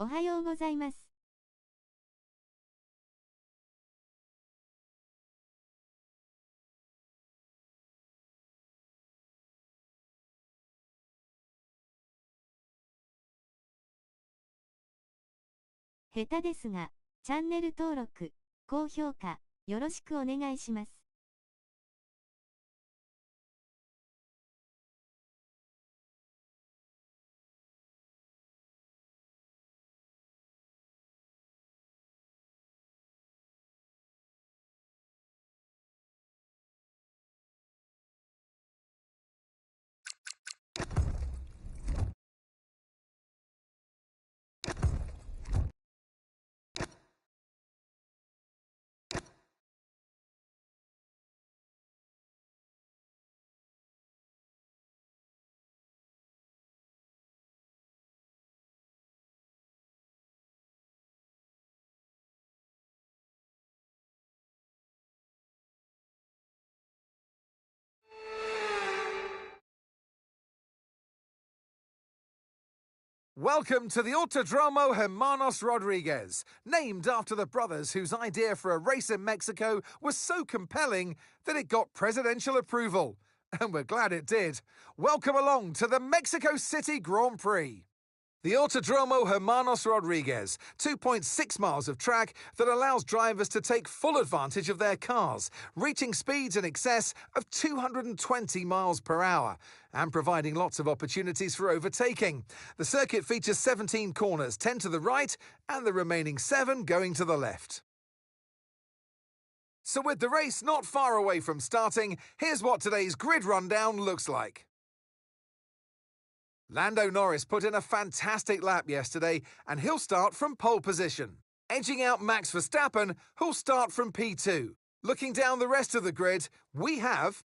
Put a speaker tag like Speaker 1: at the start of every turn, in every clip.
Speaker 1: おはようございます。下手ですが、チャンネル登録、高評価、よろしくお願いします。
Speaker 2: Welcome to the Autodromo Hermanos Rodriguez, named after the brothers whose idea for a race in Mexico was so compelling that it got presidential approval. And we're glad it did. Welcome along to the Mexico City Grand Prix. The Autodromo Hermanos Rodriguez, 2.6 miles of track that allows drivers to take full advantage of their cars, reaching speeds in excess of 220 miles per hour and providing lots of opportunities for overtaking. The circuit features 17 corners, 10 to the right and the remaining 7 going to the left. So with the race not far away from starting, here's what today's grid rundown looks like. Lando Norris put in a fantastic lap yesterday, and he'll start from pole position, edging out Max Verstappen, who'll start from P2. Looking down the rest of the grid, we have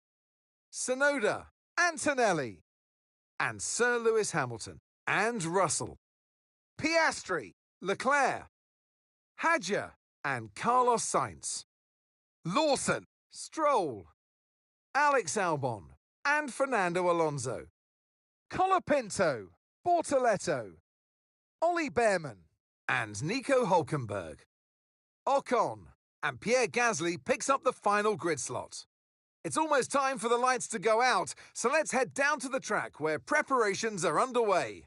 Speaker 2: Tsunoda, Antonelli, and Sir Lewis Hamilton, and Russell, Piastri, Leclerc, Hadjar, and Carlos Sainz, Lawson, Stroll, Alex Albon, and Fernando Alonso, Colapinto, Bortoletto, Ollie Behrman, and Nico Hülkenberg. Ocon and Pierre Gasly picks up the final grid slot. It's almost time for the lights to go out, so let's head down to the track where preparations are underway.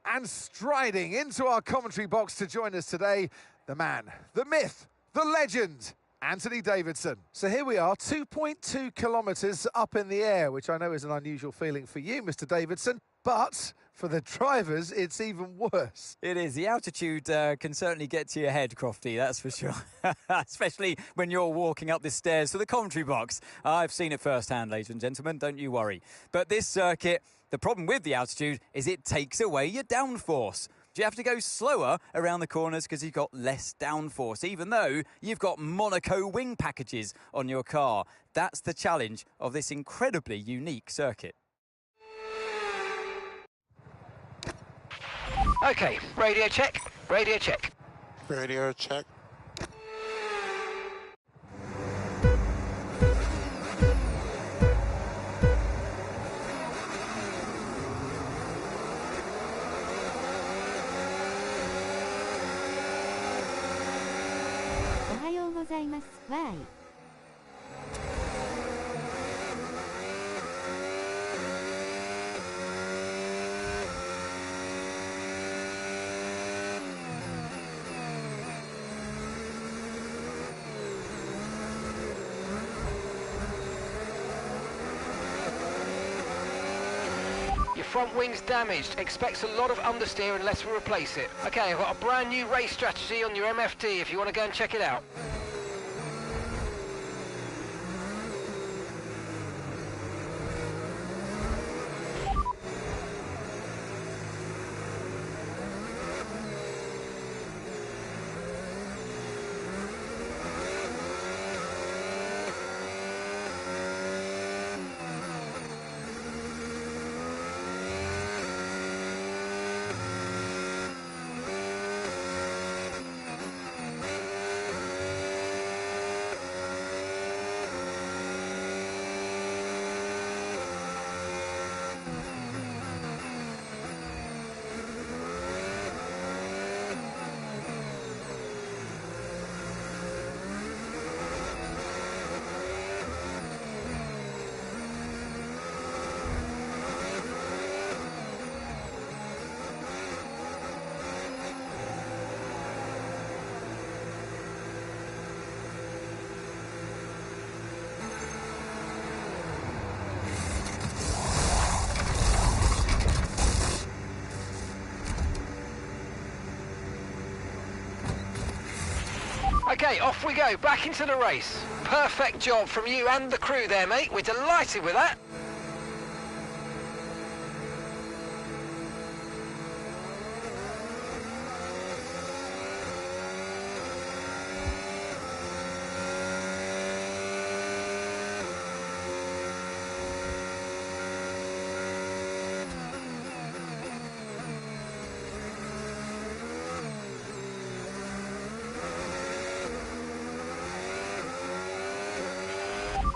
Speaker 2: And striding into our commentary box to join us today, the man, the myth, the legend, Anthony Davidson. So here we are, 2.2 kilometres up in the air, which I know is an unusual feeling for you, Mr. Davidson, but for the drivers, it's even worse.
Speaker 3: It is. The altitude can certainly get to your head, Crofty, that's for sure. Especially when you're walking up the stairs to the commentary box. I've seen it firsthand, ladies and gentlemen, don't you worry. But this circuit, the problem with the altitude is it takes away your downforce. You have to go slower around the corners because you've got less downforce, even though you've got Monaco wing packages on your car. That's the challenge of this incredibly unique circuit.
Speaker 4: Okay, radio check, radio check.
Speaker 5: Radio check.
Speaker 1: Why?
Speaker 4: Your front wing's damaged. Expects a lot of understeer unless we replace it. Okay, I've got a brand new race strategy on your MFT if you want to go and check it out. Okay, off we go, back into the race. Perfect job from you and the crew there, mate. We're delighted with that.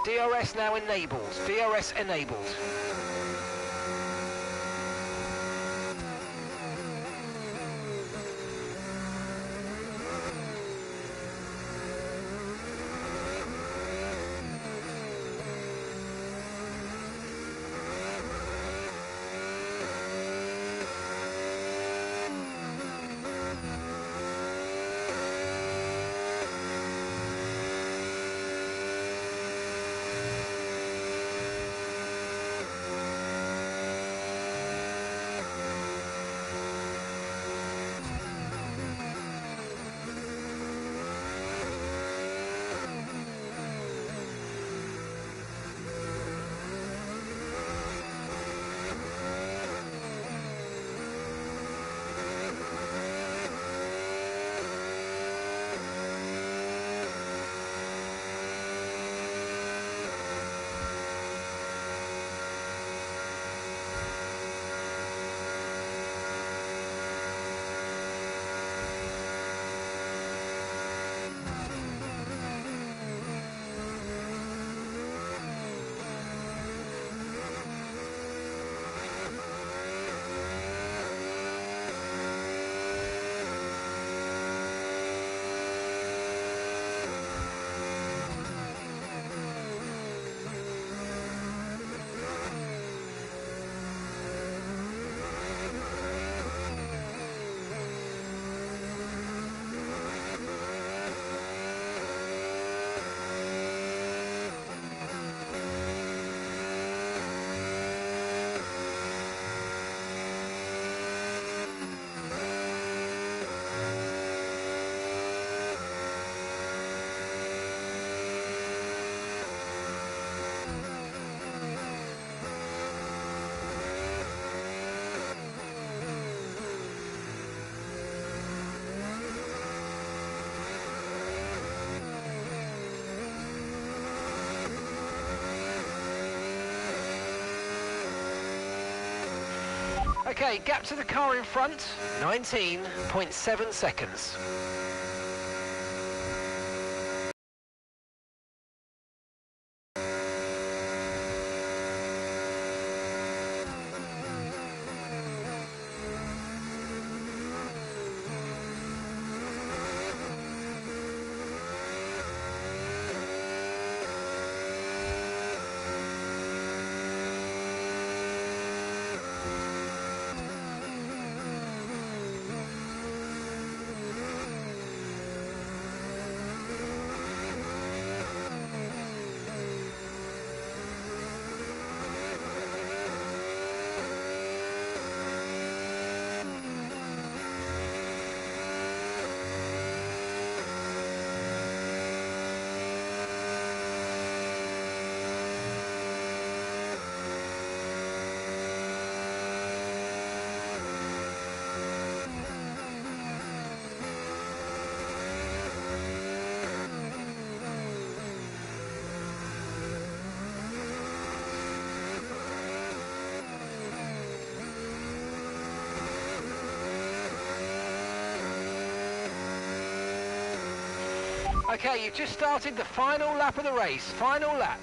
Speaker 4: DRS now enabled. DRS enabled. Okay, gap to the car in front, 19.7 seconds. Okay, you've just started the final lap of the race. Final lap.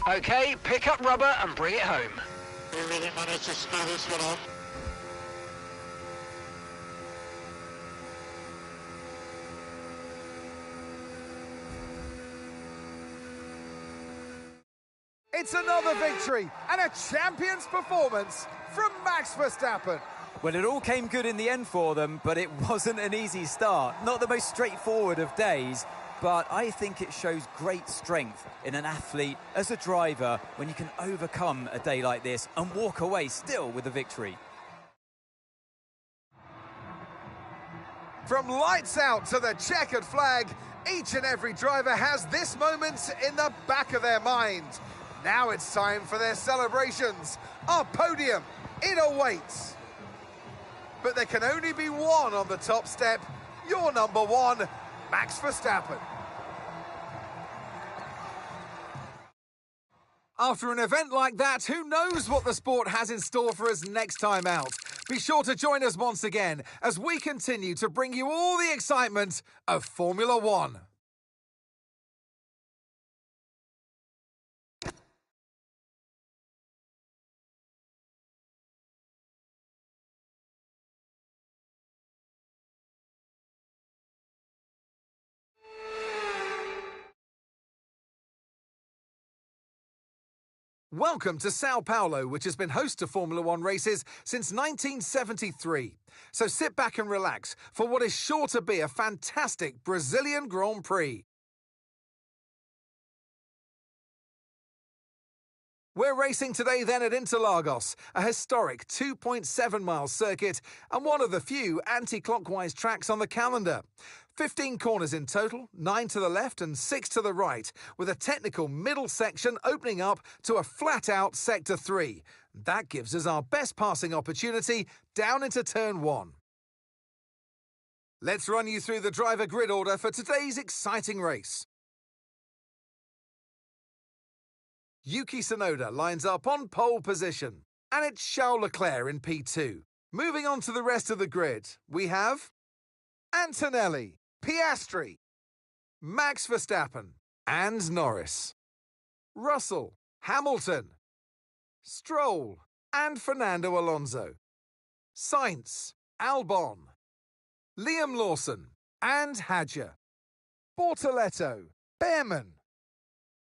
Speaker 4: Okay, pick up rubber and bring it home.
Speaker 5: We really managed to screw this one up.
Speaker 2: It's another victory and a champion's performance from Max Verstappen.
Speaker 3: Well, it all came good in the end for them, but it wasn't an easy start. Not the most straightforward of days, but I think it shows great strength in an athlete as a driver when you can overcome a day like this and walk away still with a victory.
Speaker 2: From lights out to the checkered flag, each and every driver has this moment in the back of their mind. Now it's time for their celebrations. Our podium, it awaits. But there can only be one on the top step. Your number one, Max Verstappen. After an event like that, who knows what the sport has in store for us next time out? Be sure to join us once again as we continue to bring you all the excitement of Formula One. Welcome to Sao Paulo, which has been host to Formula One races since 1973. So sit back and relax for what is sure to be a fantastic Brazilian Grand Prix. We're racing today then at Interlagos, a historic 2.7-mile circuit and one of the few anti-clockwise tracks on the calendar. 15 corners in total, 9 to the left and 6 to the right, with a technical middle section opening up to a flat-out Sector 3. That gives us our best passing opportunity down into Turn 1. Let's run you through the driver grid order for today's exciting race. Yuki Tsunoda lines up on pole position, and it's Charles Leclerc in P2. Moving on to the rest of the grid, we have Antonelli, Piastri, Max Verstappen, and Norris. Russell, Hamilton, Stroll, and Fernando Alonso. Sainz, Albon, Liam Lawson, and Hadjar. Bortoletto, Behrman,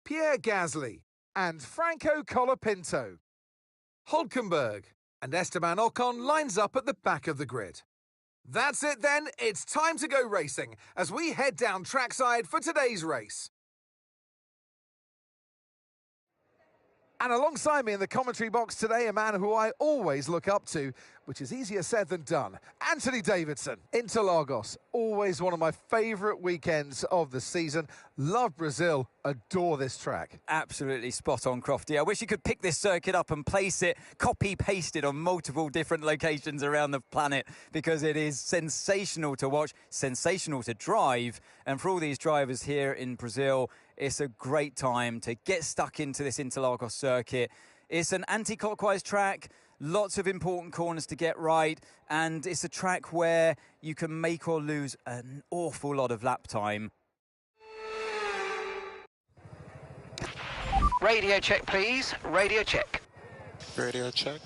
Speaker 2: Pierre Gasly, and Franco Colapinto. Hülkenberg and Esteban Ocon lines up at the back of the grid. That's it then, it's time to go racing as we head down trackside for today's race. And alongside me in the commentary box today, a man who I always look up to, which is easier said than done, Anthony Davidson. Interlagos, always one of my favourite weekends of the season. Love Brazil, adore this track.
Speaker 3: Absolutely spot on, Crofty. I wish you could pick this circuit up and place it, copy-paste it on multiple different locations around the planet, because it is sensational to watch, sensational to drive. And for all these drivers here in Brazil, it's a great time to get stuck into this Interlagos circuit. It's an anti-clockwise track, lots of important corners to get right, and it's a track where you can make or lose an awful lot of lap time.
Speaker 4: Radio check, please. Radio check.
Speaker 5: Radio check.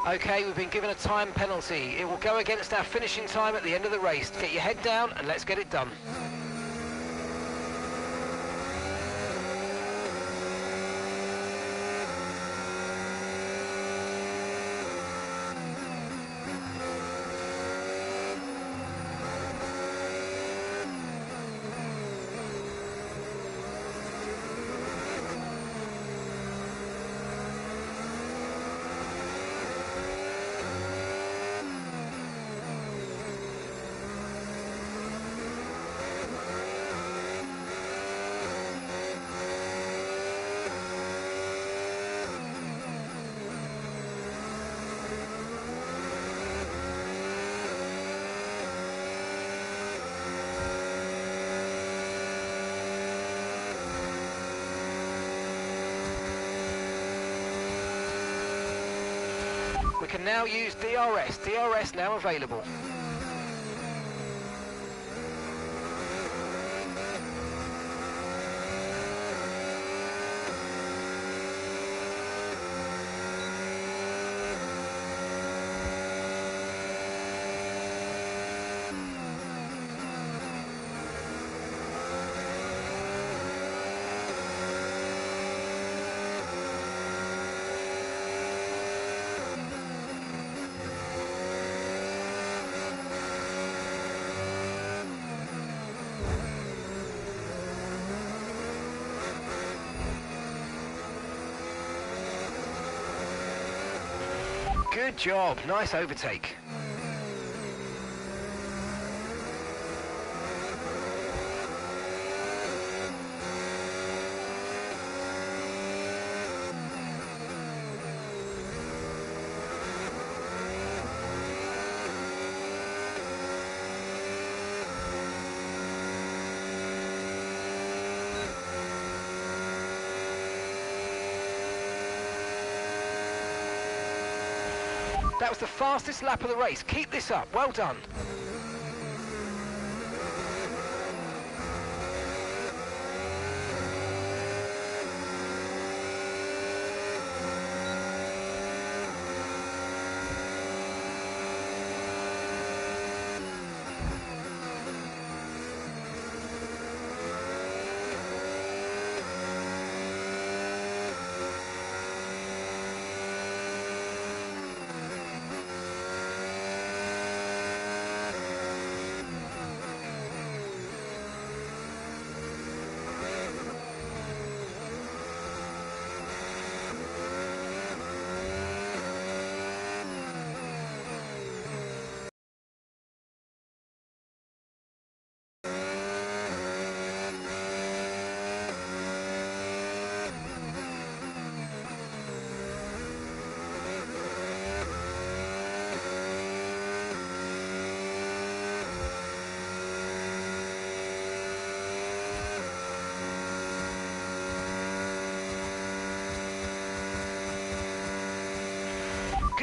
Speaker 4: Okay, we've been given a time penalty. It will go against our finishing time at the end of the race. Get your head down and let's get it done. can now use DRS. DRS now available. Good job, nice overtake. That was the fastest lap of the race. Keep this up. Well done.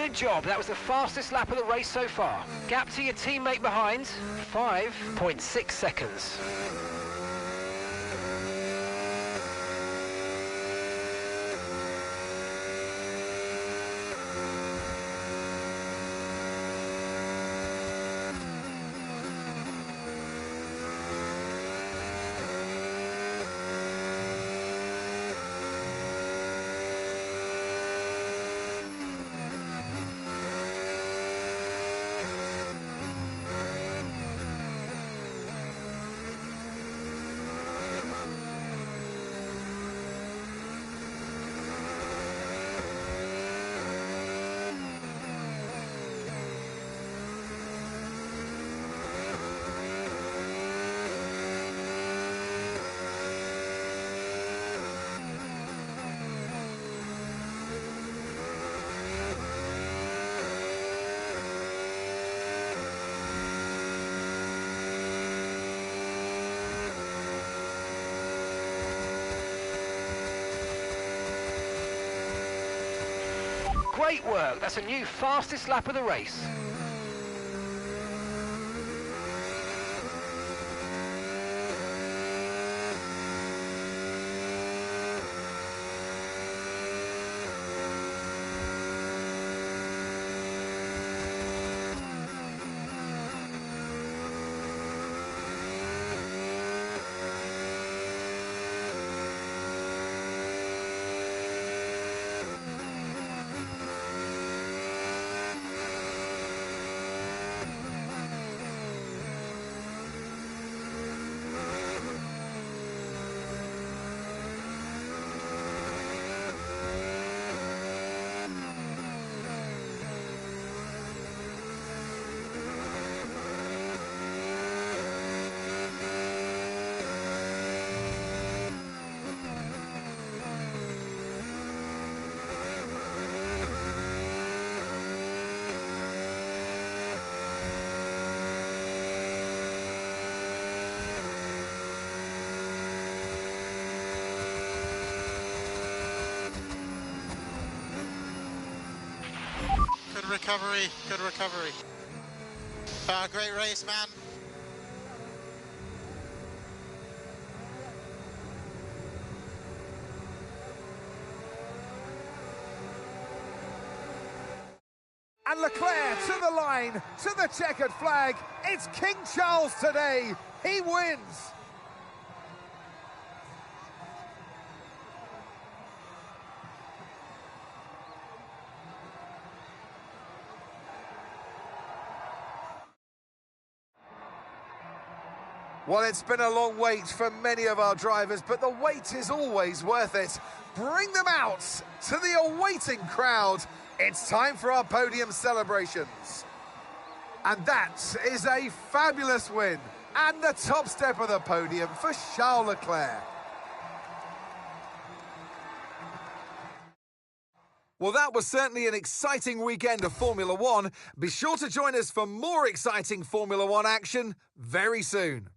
Speaker 4: Good job, that was the fastest lap of the race so far. Gap to your teammate behind, 5.6 seconds. Great work, that's a new fastest lap of the race.
Speaker 5: recovery, good recovery. Great race, man.
Speaker 2: And Leclerc to the line, to the checkered flag. It's King Charles today. He wins. Well, it's been a long wait for many of our drivers, but the wait is always worth it. Bring them out to the awaiting crowd. It's time for our podium celebrations. And that is a fabulous win and the top step of the podium for Charles Leclerc. Well, that was certainly an exciting weekend of Formula One. Be sure to join us for more exciting Formula One action very soon.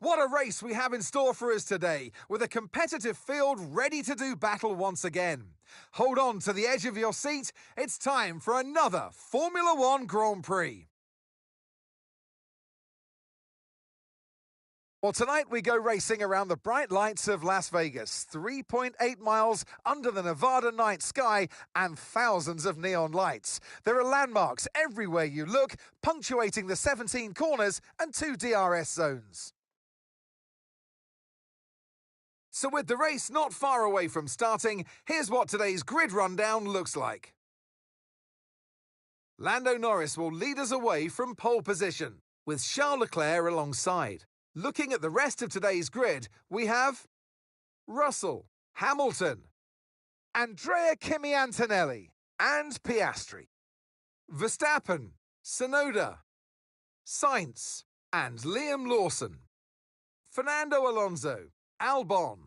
Speaker 2: What a race we have in store for us today, with a competitive field ready to do battle once again. Hold on to the edge of your seat, it's time for another Formula One Grand Prix. Well, tonight we go racing around the bright lights of Las Vegas, 3.8 miles under the Nevada night sky and thousands of neon lights. There are landmarks everywhere you look, punctuating the 17 corners and 2 DRS zones. So with the race not far away from starting, here's what today's grid rundown looks like. Lando Norris will lead us away from pole position, with Charles Leclerc alongside. Looking at the rest of today's grid, we have Russell, Hamilton, Andrea Kimi Antonelli, and Piastri. Verstappen, Tsunoda, Sainz, and Liam Lawson. Fernando Alonso, Albon,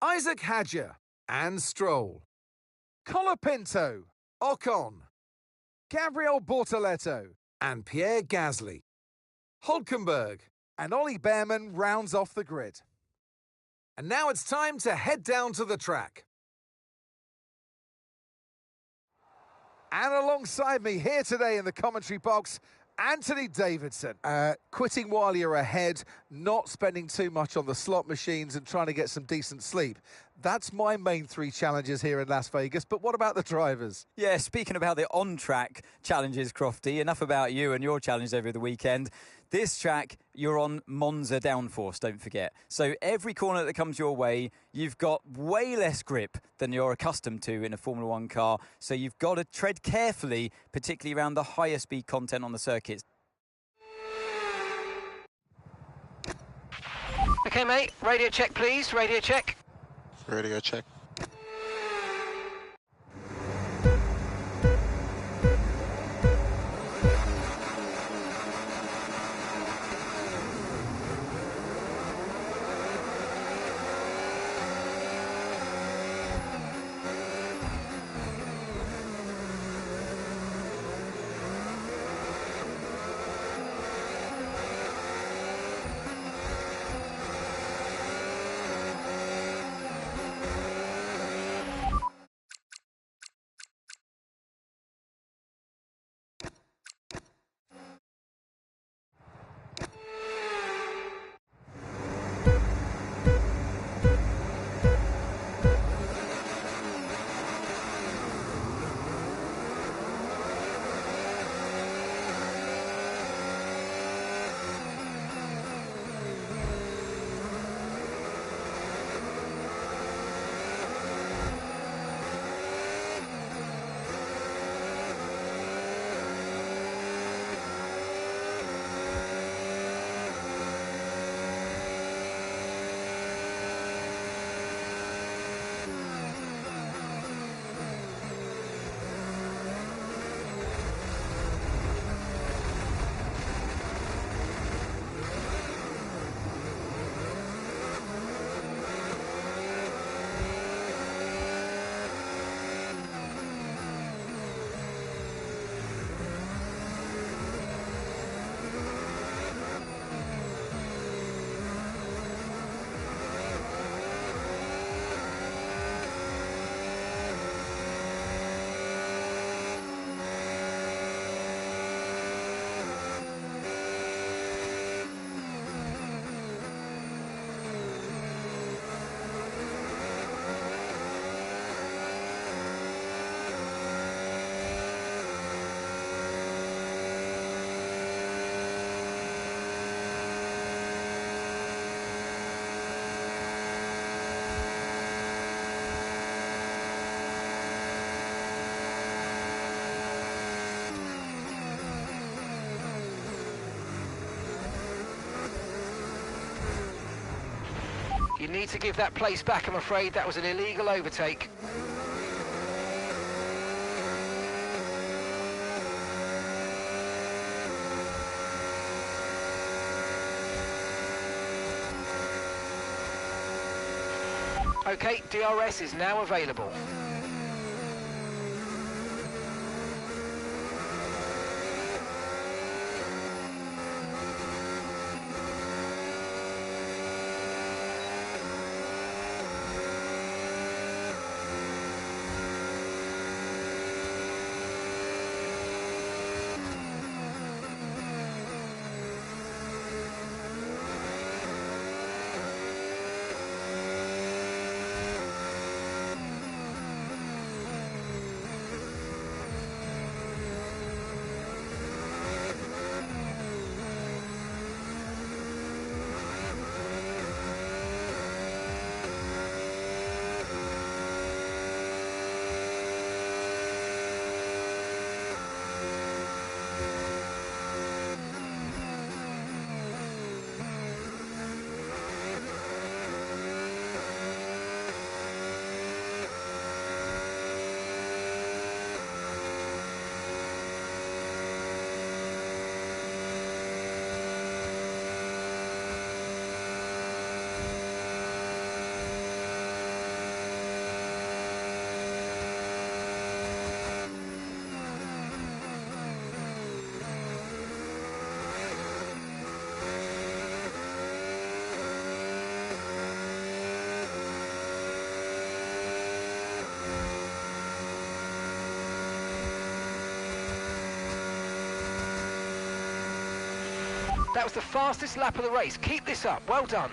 Speaker 2: Isaac Hadjar and Stroll. Colapinto, Ocon, Gabriel Bortoleto and Pierre Gasly. Hulkenberg and Ollie Behrman rounds off the grid. And now it's time to head down to the track. And alongside me here today in the commentary box, Anthony Davidson, quitting while you're ahead, not spending too much on the slot machines and trying to get some decent sleep. That's my main 3 challenges here in Las Vegas, but what about the drivers?
Speaker 3: Yeah, speaking about the on-track challenges, Crofty, enough about you and your challenge over the weekend. This track, you're on Monza downforce, don't forget. So every corner that comes your way, you've got way less grip than you're accustomed to in a Formula One car. So you've got to tread carefully, particularly around the higher speed content on the circuits.
Speaker 4: Okay, mate, radio check, please, radio check.
Speaker 5: Radio check.
Speaker 4: You need to give that place back, I'm afraid. That was an illegal overtake. Okay, DRS is now available. That was the fastest lap of the race. Keep this up. Well done.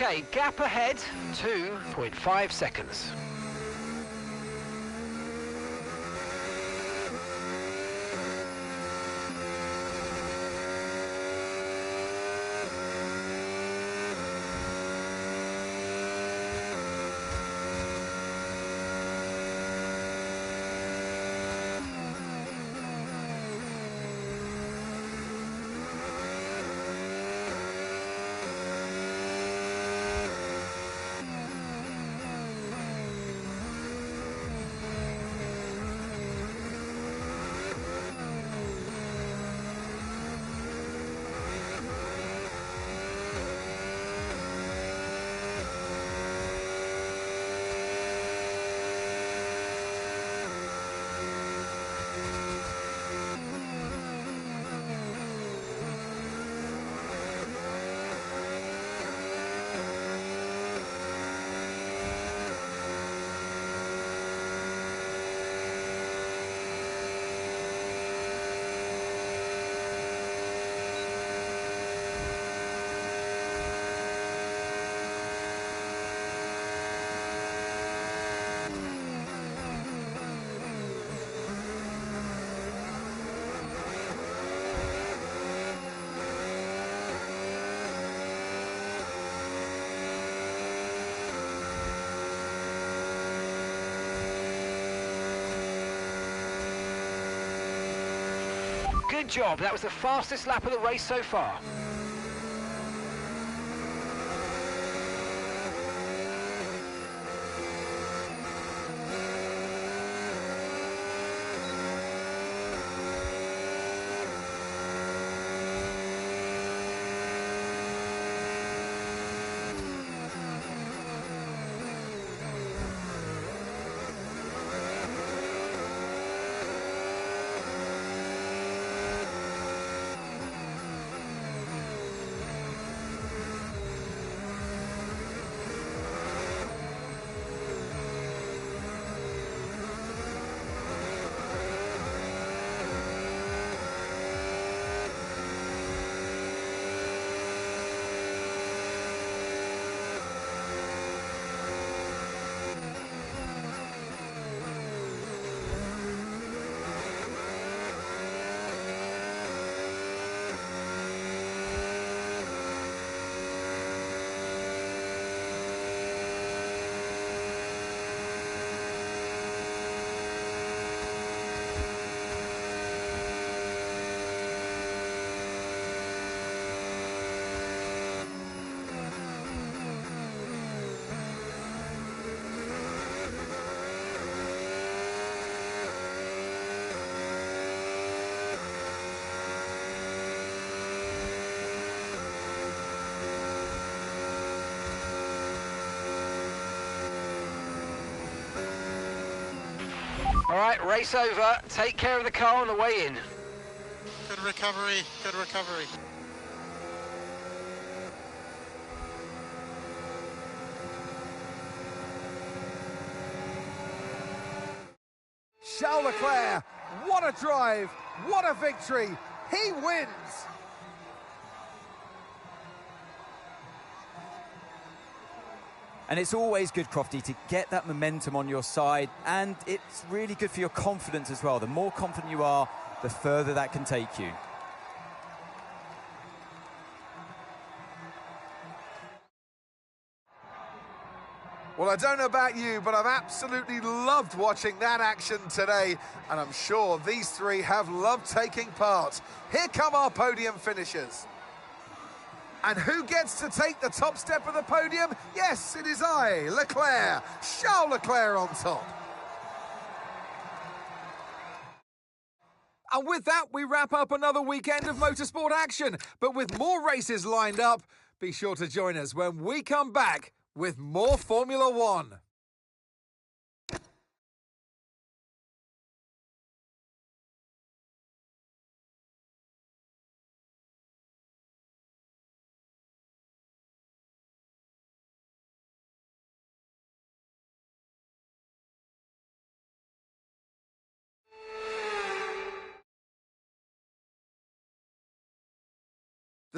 Speaker 4: Okay, gap ahead, 2.5 seconds. Good job. That was the fastest lap of the race so far. All right, race over. Take care of the car on the way in.
Speaker 5: Good recovery, good recovery.
Speaker 2: Charles Leclerc, what a drive, what a victory, he wins!
Speaker 3: And it's always good, Crofty, to get that momentum on your side, and it's really good for your confidence as well. The more confident you are, the further that can take you.
Speaker 2: Well, I don't know about you, but I've absolutely loved watching that action today, and I'm sure these three have loved taking part. Here come our podium finishers. And who gets to take the top step of the podium? Yes, it is I, Leclerc, Charles Leclerc on top. And with that, we wrap up another weekend of motorsport action. But with more races lined up, be sure to join us when we come back with more Formula One.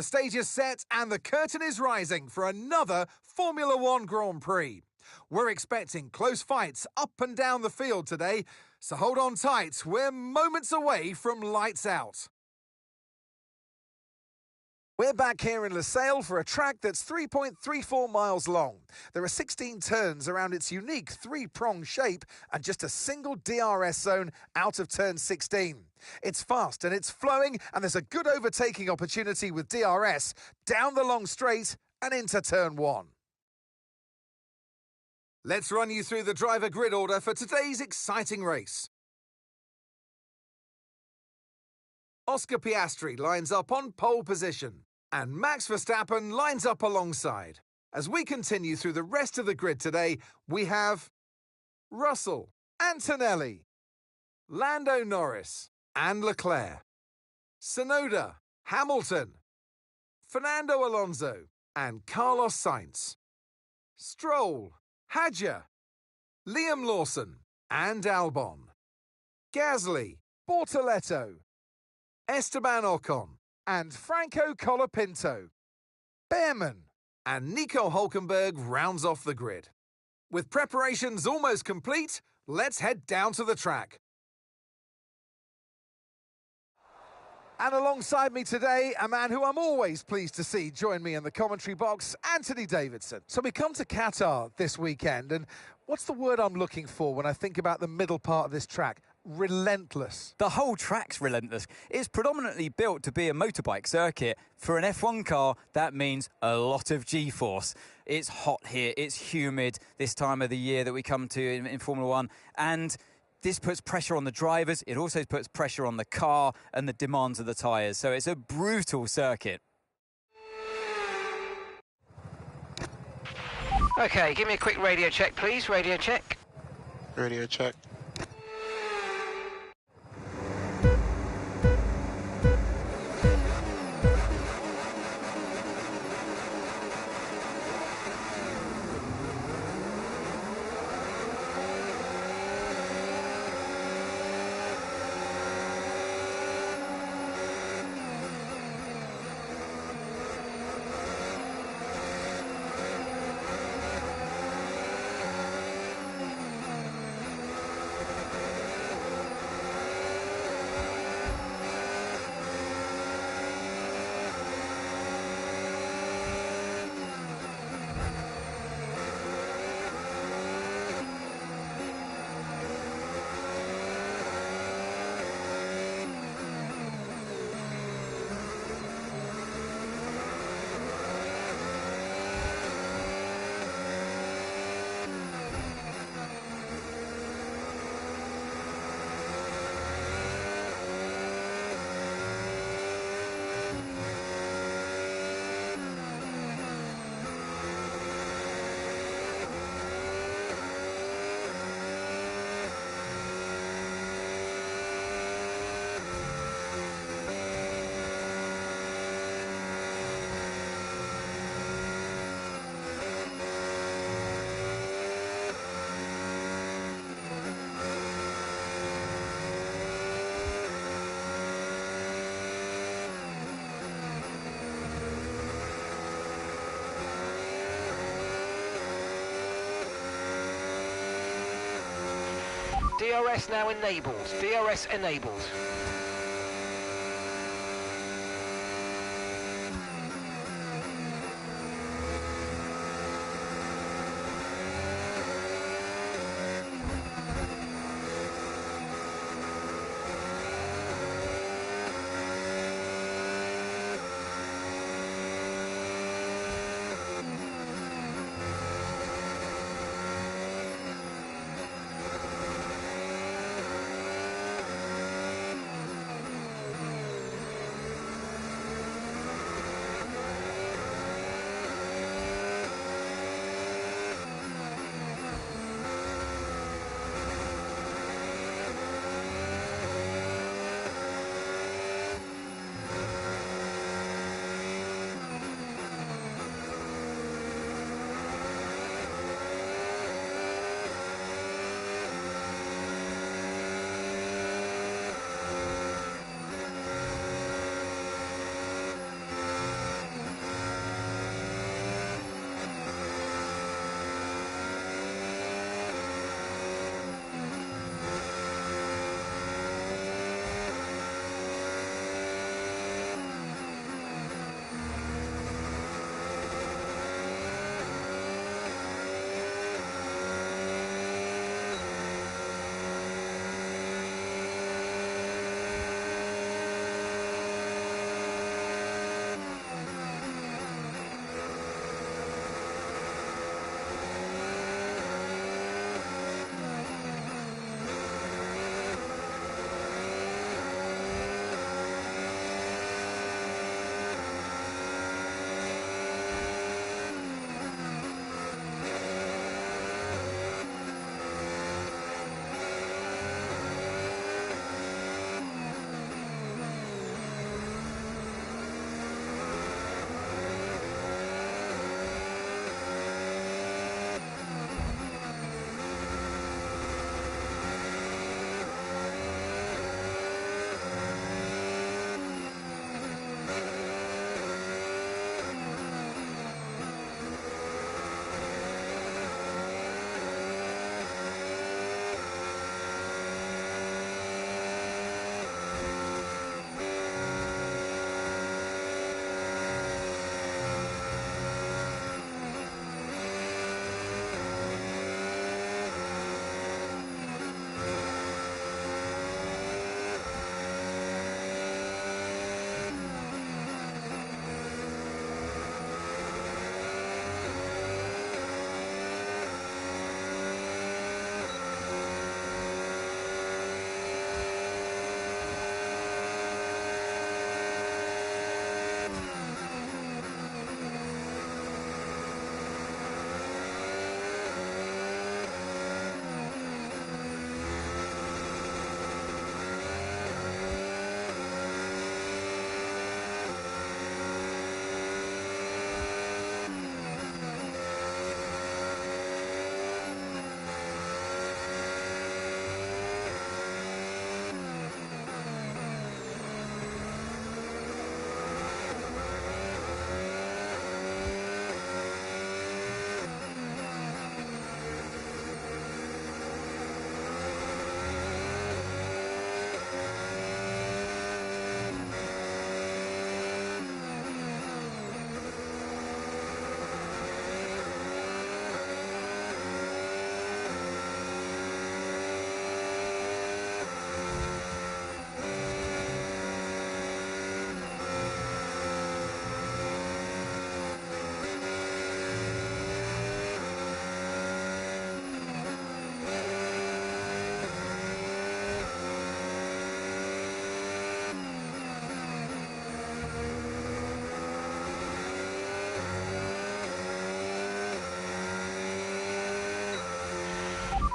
Speaker 2: The stage is set and the curtain is rising for another Formula One Grand Prix. We're expecting close fights up and down the field today, so hold on tight, we're moments away from lights out. We're back here in Losail for a track that's 3.34 miles long. There are 16 turns around its unique three-prong shape and just a single DRS zone out of turn 16. It's fast and it's flowing, and there's a good overtaking opportunity with DRS down the long straight and into turn 1. Let's run you through the driver grid order for today's exciting race. Oscar Piastri lines up on pole position, and Max Verstappen lines up alongside. As we continue through the rest of the grid today, we have Russell, Antonelli, Lando Norris, and Leclerc, Tsunoda, Hamilton, Fernando Alonso, and Carlos Sainz, Stroll, Hadjar, Liam Lawson, and Albon, Gasly, Bortoletto, Esteban Ocon, and Franco Colapinto, Behrman, and Nico Hülkenberg rounds off the grid. With preparations almost complete, let's head down to the track. And alongside me today, a man who I'm always pleased to see join me in the commentary box, Anthony Davidson. So we come to Qatar this weekend, and what's the word I'm looking for when I think about the middle part of this track? relentless.
Speaker 3: The whole track's relentless. It's predominantly built to be a motorbike circuit. For an F1 car, that means a lot of G-force. It's hot here, it's humid this time of the year that we come to in Formula One, and this puts pressure on the drivers. It also puts pressure on the car and the demands of the tyres. So it's a brutal circuit.
Speaker 4: Okay, give me a quick radio check, please. Radio check.
Speaker 5: Radio check.
Speaker 4: DRS now enabled. DRS enabled.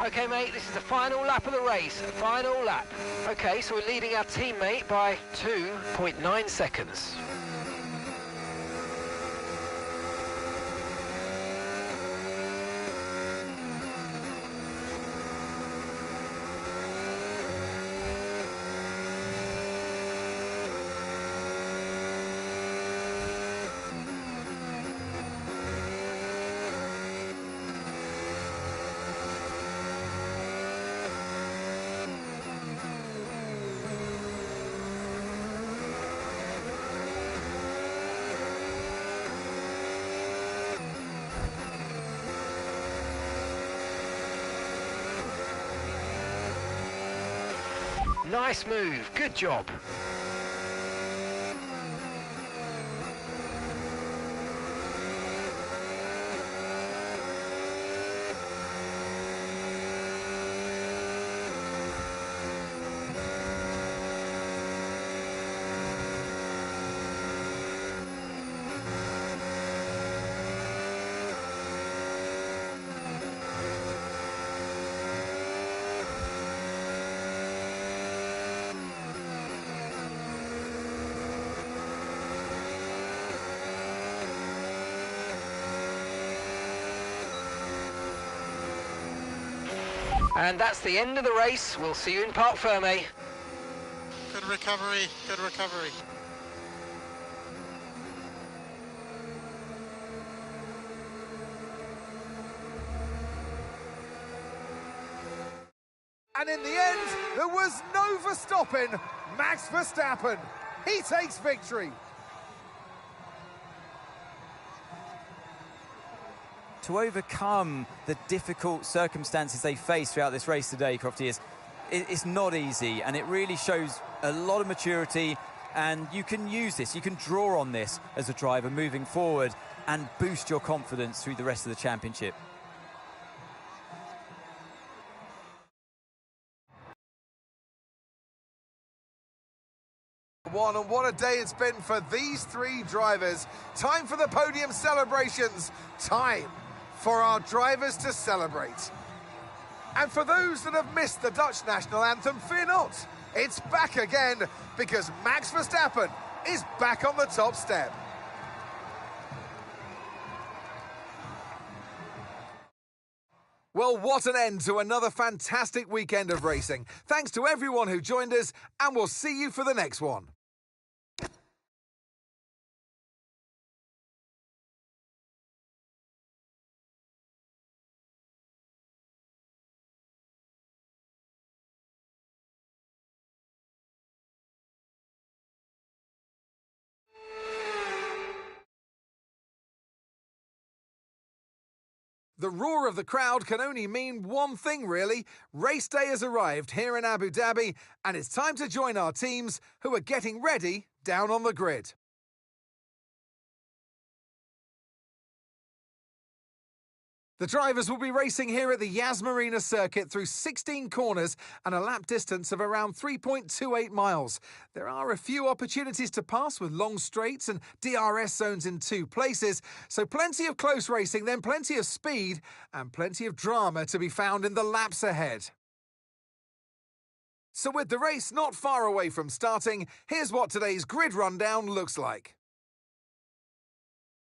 Speaker 4: Okay, mate, this is the final lap of the race. Final lap. Okay, so we're leading our teammate by 2.9 seconds. Nice move, good job. And that's the end of the race. We'll see you in Parc Fermé.
Speaker 5: Good recovery, good recovery.
Speaker 2: And in the end, there was no Verstappen. Max Verstappen, he takes victory.
Speaker 3: To overcome the difficult circumstances they face throughout this race today, Crofty, it's not easy, and it really shows a lot of maturity, and you can use this, you can draw on this as a driver moving forward and boost your confidence through the rest of the championship.
Speaker 2: And what a day it's been for these three drivers. Time for the podium celebrations. Time for our drivers to celebrate. And for those that have missed the Dutch national anthem, fear not. It's back again, because Max Verstappen is back on the top step. Well, what an end to another fantastic weekend of racing. Thanks to everyone who joined us, and we'll see you for the next one. The roar of the crowd can only mean one thing, really. Race day has arrived here in Abu Dhabi, and it's time to join our teams who are getting ready down on the grid. The drivers will be racing here at the Yas Marina circuit through 16 corners and a lap distance of around 3.28 miles. There are a few opportunities to pass with long straights and DRS zones in 2 places, so plenty of close racing, then plenty of speed and plenty of drama to be found in the laps ahead. So with the race not far away from starting, here's what today's grid rundown looks like.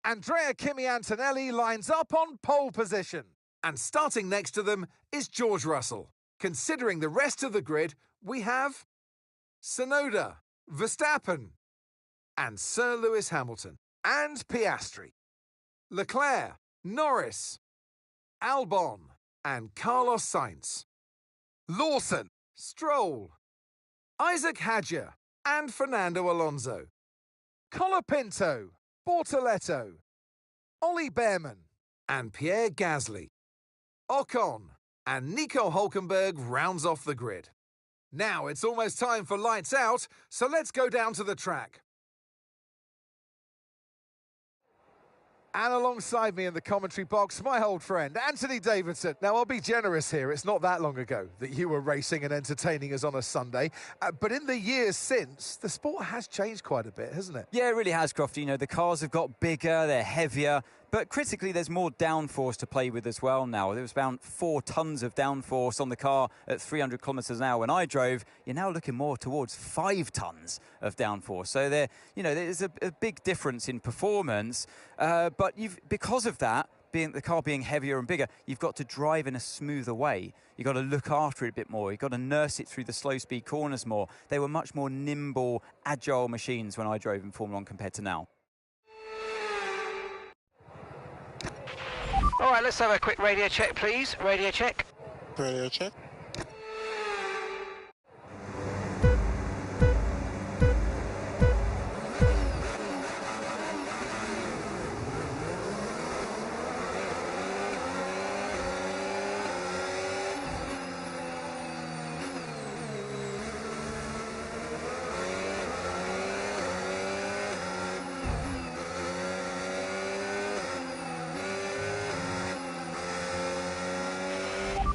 Speaker 2: Andrea Kimi Antonelli lines up on pole position. And starting next to them is George Russell. Considering the rest of the grid, we have Tsunoda, Verstappen, and Sir Lewis Hamilton, and Piastri, Leclerc, Norris, Albon, and Carlos Sainz, Lawson, Stroll, Isaac Hadjar, and Fernando Alonso, Colapinto, Bortoletto, Ollie Behrman, and Pierre Gasly. Ocon and Nico Hülkenberg rounds off the grid. Now it's almost time for lights out, so let's go down to the track. And alongside me in the commentary box, my old friend, Anthony Davidson. Now, I'll be generous here. It's not that long ago that you were racing and entertaining us on a Sunday. But in the years since, the sport has changed quite a bit, hasn't it?
Speaker 3: Yeah, it really has, Crofty. You know, the cars have got bigger, they're heavier, But critically, there's more downforce to play with as well now. There was about 4 tons of downforce on the car at 300 kilometres an hour when I drove. You're now looking more towards 5 tons of downforce. So there's a big difference in performance. But because of that, the car being heavier and bigger, you've got to drive in a smoother way. You've got to look after it a bit more. You've got to nurse it through the slow speed corners more. They were much more nimble, agile machines when I drove in Formula 1 compared to now.
Speaker 4: All right, let's have a quick radio check, please. Radio check.
Speaker 5: Radio check.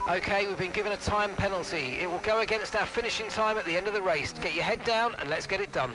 Speaker 4: Okay, we've been given a time penalty. It will go against our finishing time at the end of the race. Get your head down and let's get it done.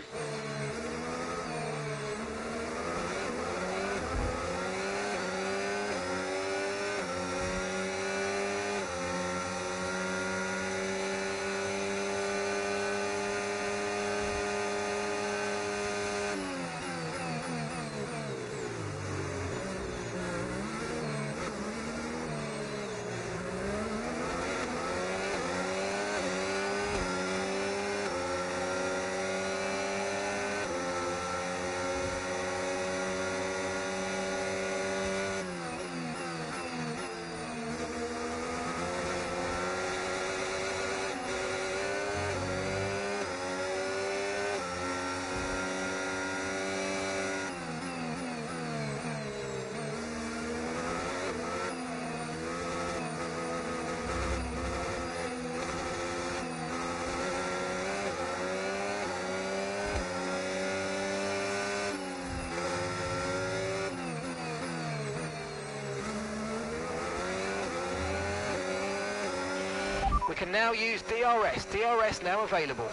Speaker 4: We can now use DRS. DRS now available.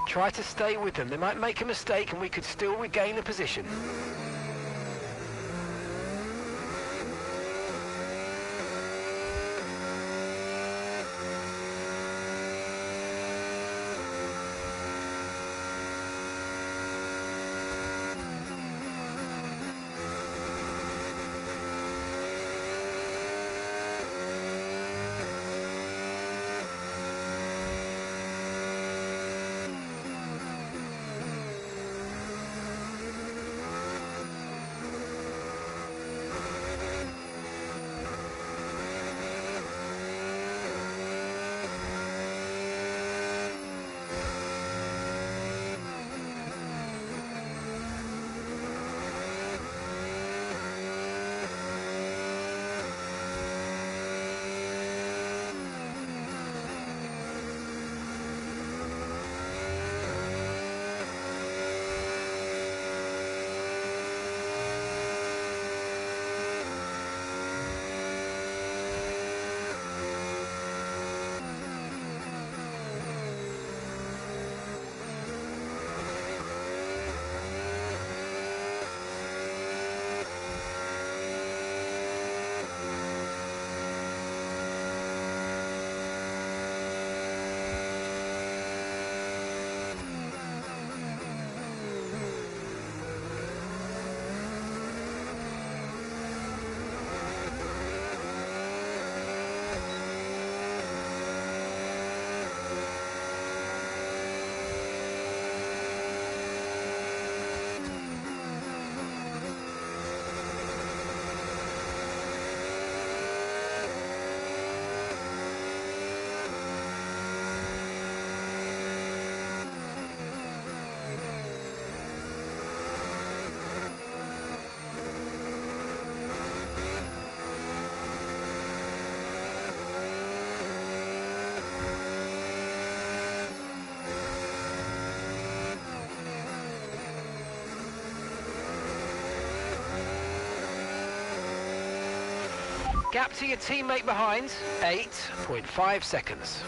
Speaker 4: Try to stay with them. They might make a mistake and we could still regain the position. Gap to your teammate behind, 8.5 seconds.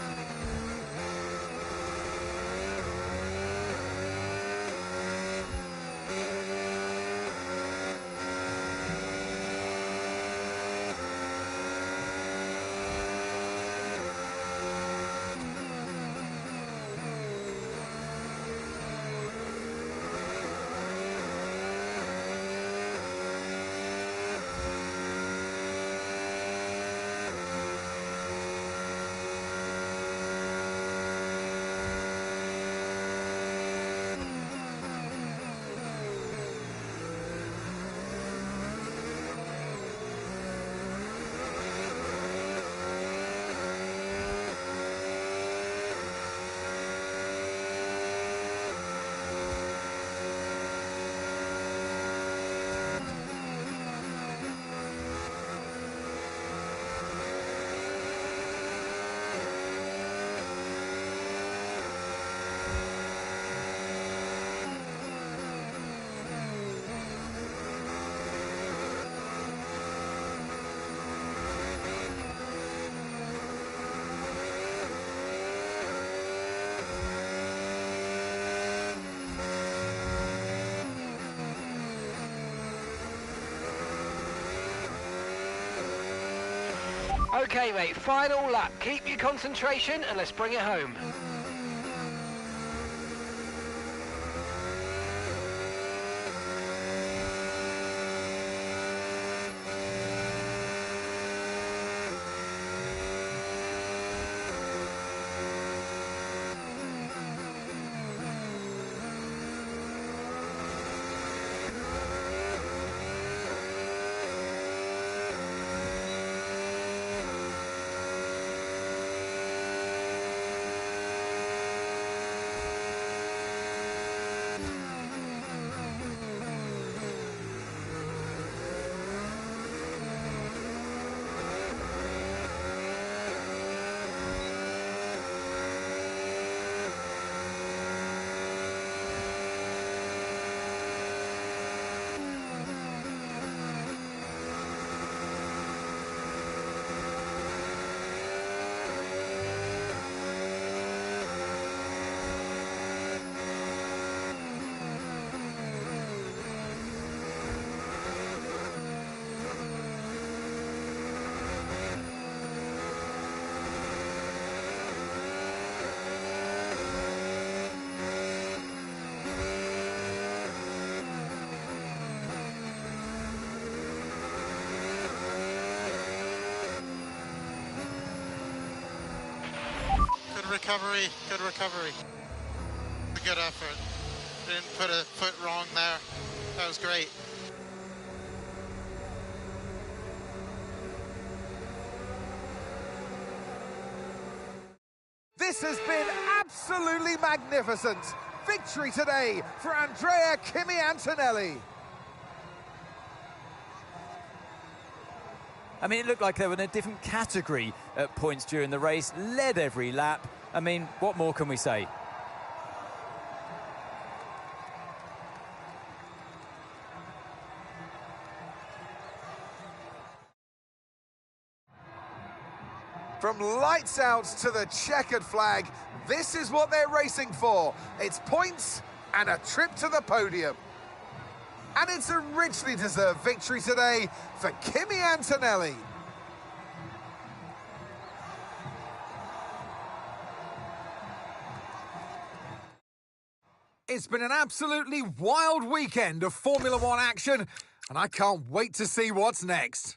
Speaker 4: Okay, mate, final lap. Keep your concentration and let's bring it home.
Speaker 5: Good recovery. Good effort. Didn't put a foot wrong there. That was great.
Speaker 2: This has been absolutely magnificent. Victory today for Andrea Kimi Antonelli.
Speaker 3: I mean, it looked like they were in a different category at points during the race, led every lap. I mean, what more can we say?
Speaker 2: From lights out to the checkered flag, this is what they're racing for. It's points and a trip to the podium. And it's a richly deserved victory today for Kimi Antonelli. It's been an absolutely wild weekend of Formula One action, and I can't wait to see what's next.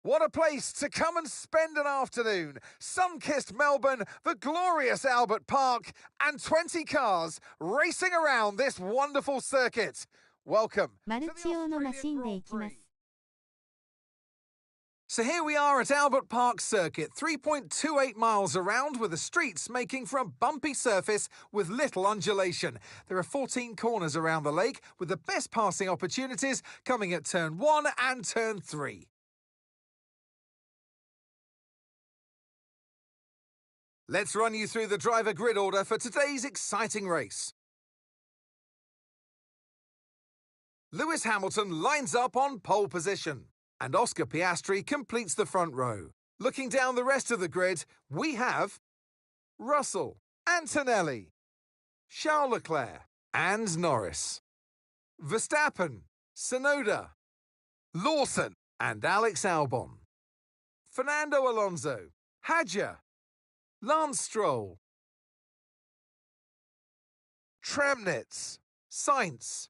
Speaker 2: What a place to come and spend an afternoon. Sun-kissed Melbourne, the glorious Albert Park, and 20 cars racing around this wonderful circuit. Welcome
Speaker 1: マル
Speaker 2: to
Speaker 1: チ
Speaker 2: the
Speaker 1: 用のマシン
Speaker 2: Australian
Speaker 1: で
Speaker 2: Grand
Speaker 1: 行きます。
Speaker 2: Prix. So here we are at Albert Park Circuit, 3.28 miles around, with the streets making for a bumpy surface with little undulation. There are 14 corners around the lake, with the best passing opportunities coming at turn 1 and turn 3. Let's run you through the driver grid order for today's exciting race. Lewis Hamilton lines up on pole position, and Oscar Piastri completes the front row. Looking down the rest of the grid, we have Russell, Antonelli, Charles Leclerc, and Norris. Verstappen, Tsunoda, Lawson, and Alex Albon. Fernando Alonso, Hadjar, Lance Stroll, Tramnitz, Sainz,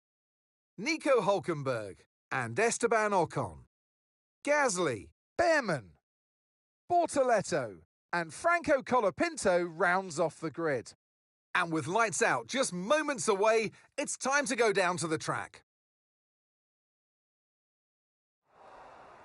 Speaker 2: Nico Hulkenberg, and Esteban Ocon. Gasly, Behrman, Bortoletto, and Franco Colapinto rounds off the grid. And with lights out just moments away, it's time to go down to the track.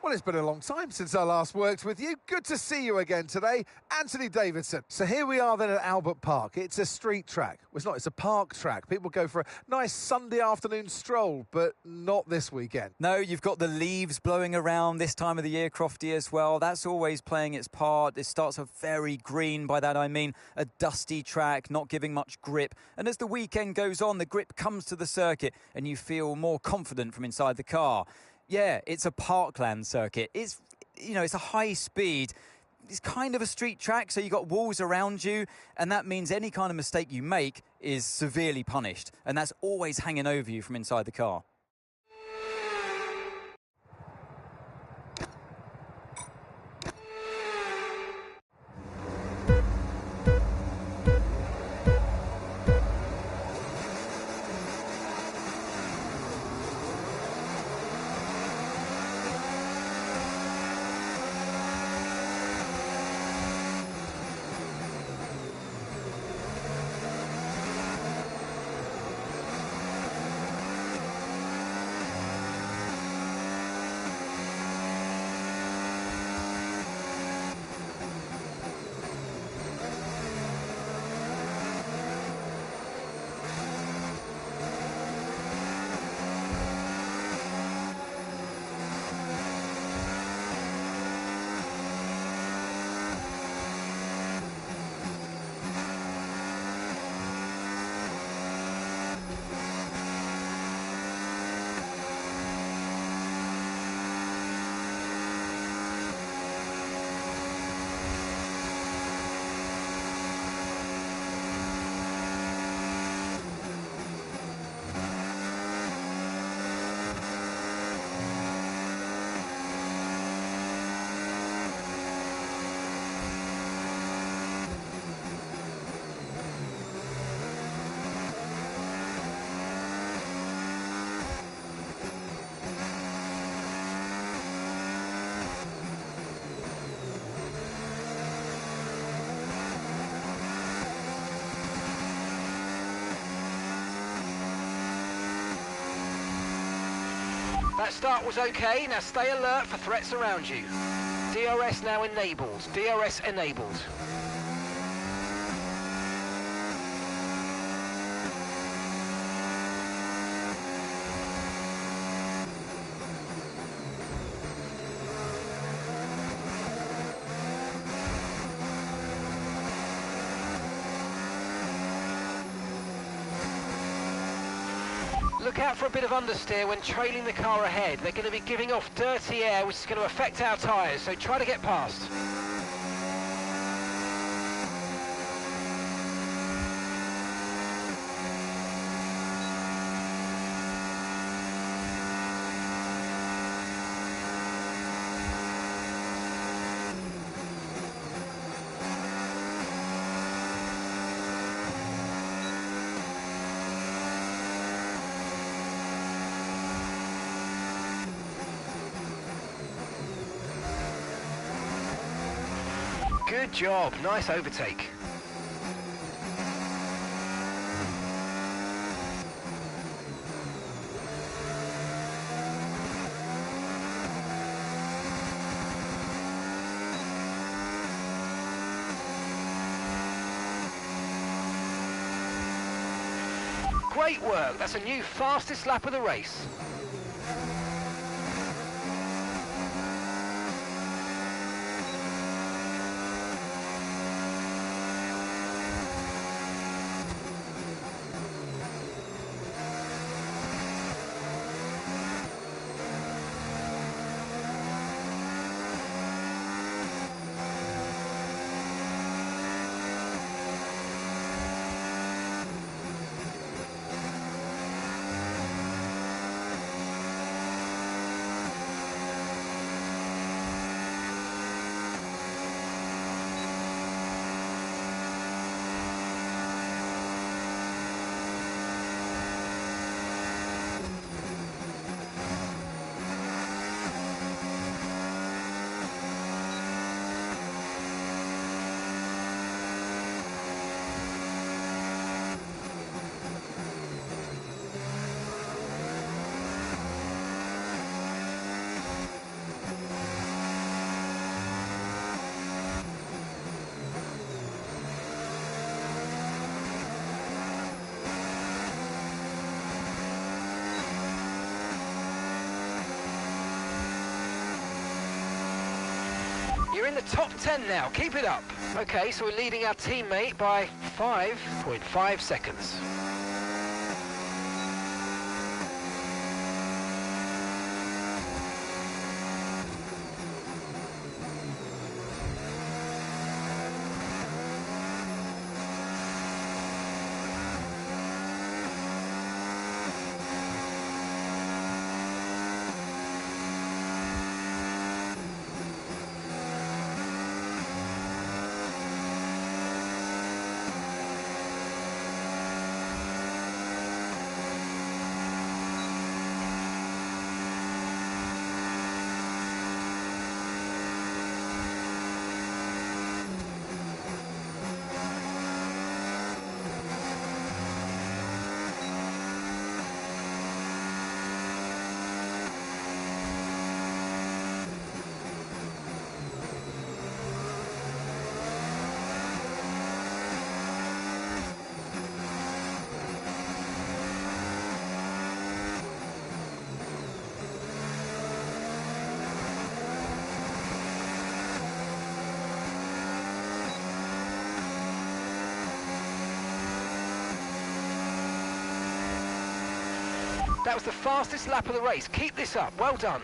Speaker 2: Well, it's been a long time since I last worked with you. Good to see you again today, Anthony Davidson. So here we are then at Albert Park. It's a street track. Well, it's not, it's a park track. People go for a nice Sunday afternoon stroll, but not this weekend.
Speaker 3: No, you've got the leaves blowing around this time of the year, Crofty, as well. That's always playing its part. It starts off very green. By that I mean a dusty track, not giving much grip. And as the weekend goes on, the grip comes to the circuit and you feel more confident from inside the car. Yeah, it's a parkland circuit. It's, you know, it's a high speed. It's kind of a street track, so you've got walls around you, and that means any kind of mistake you make is severely punished, and that's always hanging over you from inside the car.
Speaker 4: That start was okay, now stay alert for threats around you. DRS now enabled, DRS enabled. Look out for a bit of understeer when trailing the car ahead. They're going to be giving off dirty air, which is going to affect our tyres, so try to get past. Good job, nice overtake. Great work, that's a new fastest lap of the race. You're in the top 10 now, keep it up. Okay, so we're leading our teammate by 5.5 seconds. That was the fastest lap of the race. Keep this up. Well done.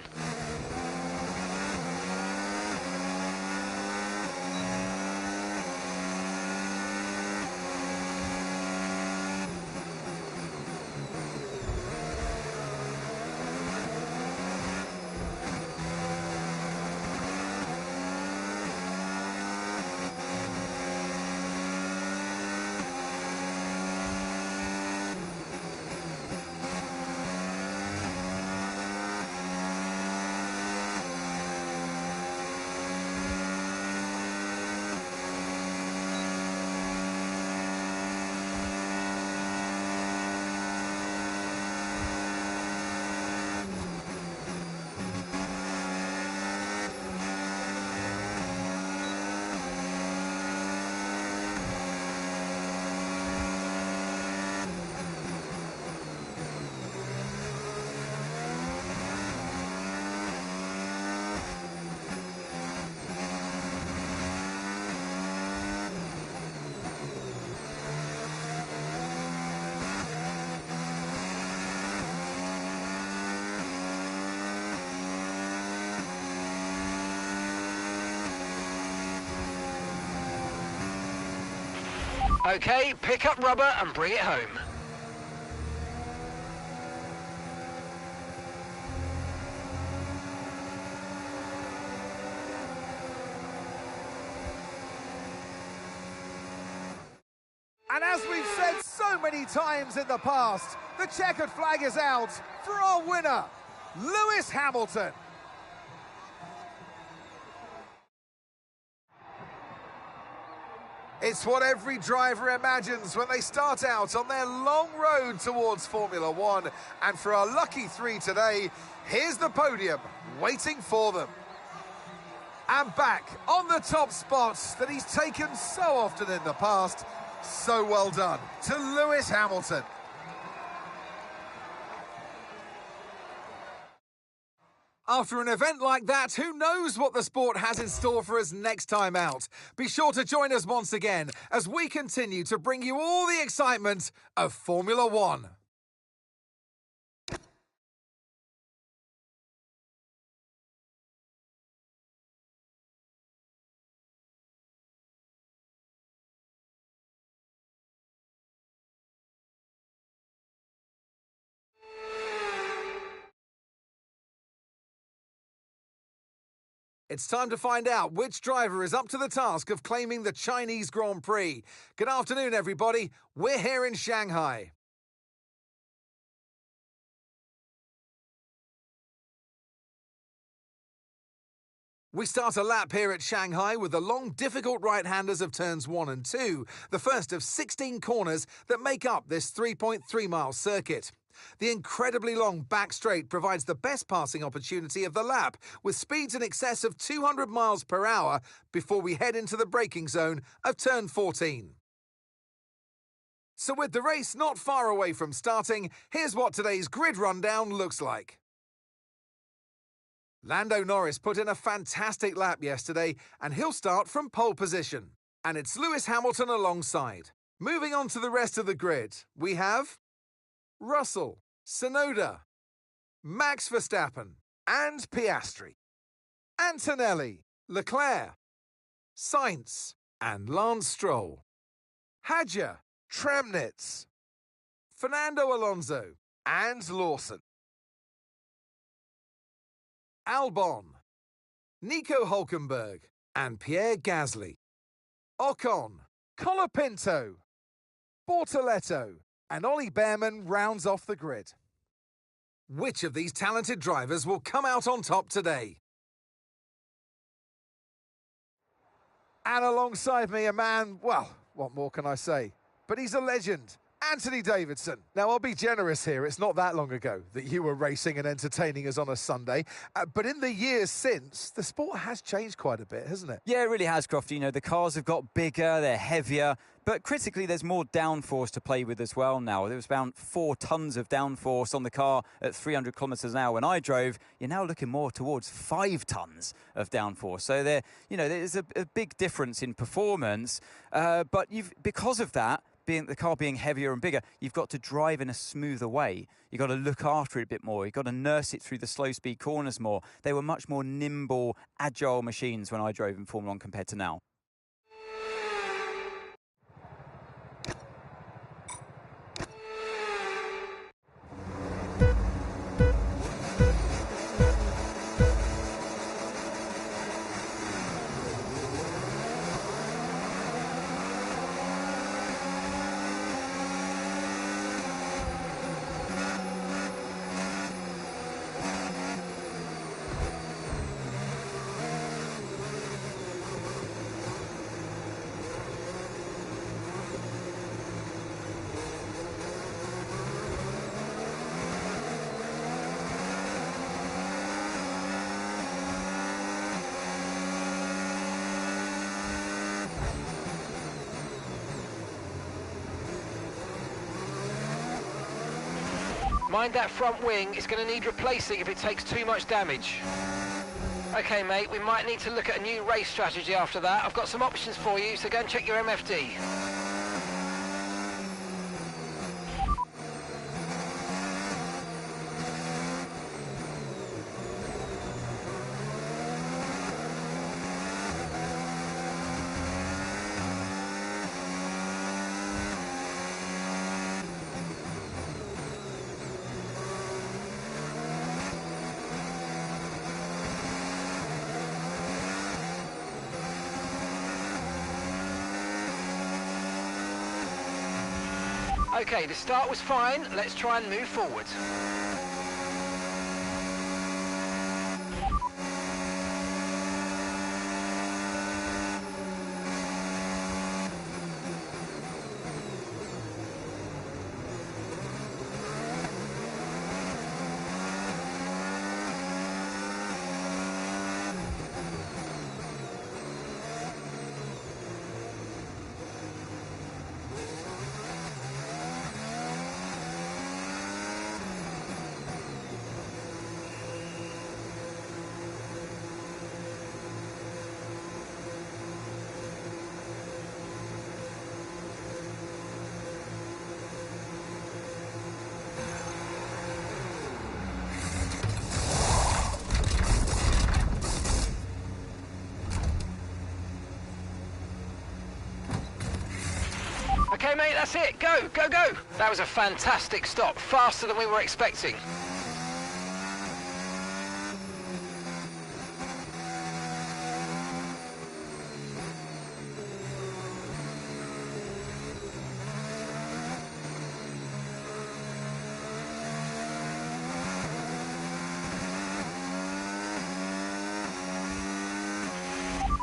Speaker 4: Okay, pick up rubber and bring it home.
Speaker 2: And as we've said so many times in the past, the checkered flag is out for our winner, Lewis Hamilton. It's what every driver imagines when they start out on their long road towards Formula One. And for our lucky three today, here's the podium waiting for them. And back on the top spots that he's taken so often in the past. So well done to Lewis Hamilton. After an event like that, who knows what the sport has in store for us next time out? Be sure to join us once again as we continue to bring you all the excitement of Formula One. It's time to find out which driver is up to the task of claiming the Chinese Grand Prix. Good afternoon, everybody. We're here in Shanghai. We start a lap here at Shanghai with the long, difficult right-handers of turns 1 and 2, the first of 16 corners that make up this 3.3-mile circuit. The incredibly long back straight provides the best passing opportunity of the lap, with speeds in excess of 200 miles per hour before we head into the braking zone of turn 14. So with the race not far away from starting, here's what today's grid rundown looks like. Lando Norris put in a fantastic lap yesterday, and he'll start from pole position. And it's Lewis Hamilton alongside. Moving on to the rest of the grid, we have Russell, Tsunoda, Max Verstappen, and Piastri. Antonelli, Leclerc, Sainz, and Lance Stroll. Hadjar, Tramnitz, Fernando Alonso, and Lawson. Albon, Nico Hülkenberg, and Pierre Gasly. Ocon, Colapinto, Bortoletto, and Ollie Behrman rounds off the grid. Which of these talented drivers will come out on top today? And alongside me, a man, well, what more can I say? But he's a legend. Anthony Davidson. Now, I'll be generous here. It's not that long ago that you were racing and entertaining us on a Sunday. But in the years since, the sport has changed quite a bit, hasn't it?
Speaker 3: Yeah, it really has, Crofty. You know, the cars have got bigger, they're heavier, but critically, there's more downforce to play with as well now. There was about 4 tons of downforce on the car at 300 kilometres an hour when I drove. You're now looking more towards 5 tons of downforce. So there's a big difference in performance. But because of that, the car being heavier and bigger, you've got to drive in a smoother way. You've got to look after it a bit more. You've got to nurse it through the slow-speed corners more. They were much more nimble, agile machines when I drove in Formula 1 compared to now.
Speaker 4: Mind that front wing, it's going to need replacing if it takes too much damage. Okay mate, we might need to look at a new race strategy after that. I've got some options for you, so go and check your MFD. Okay, the start was fine. Let's try and move forward. go, mate, that's it. Go, go, go. That was a fantastic stop, faster than we were expecting.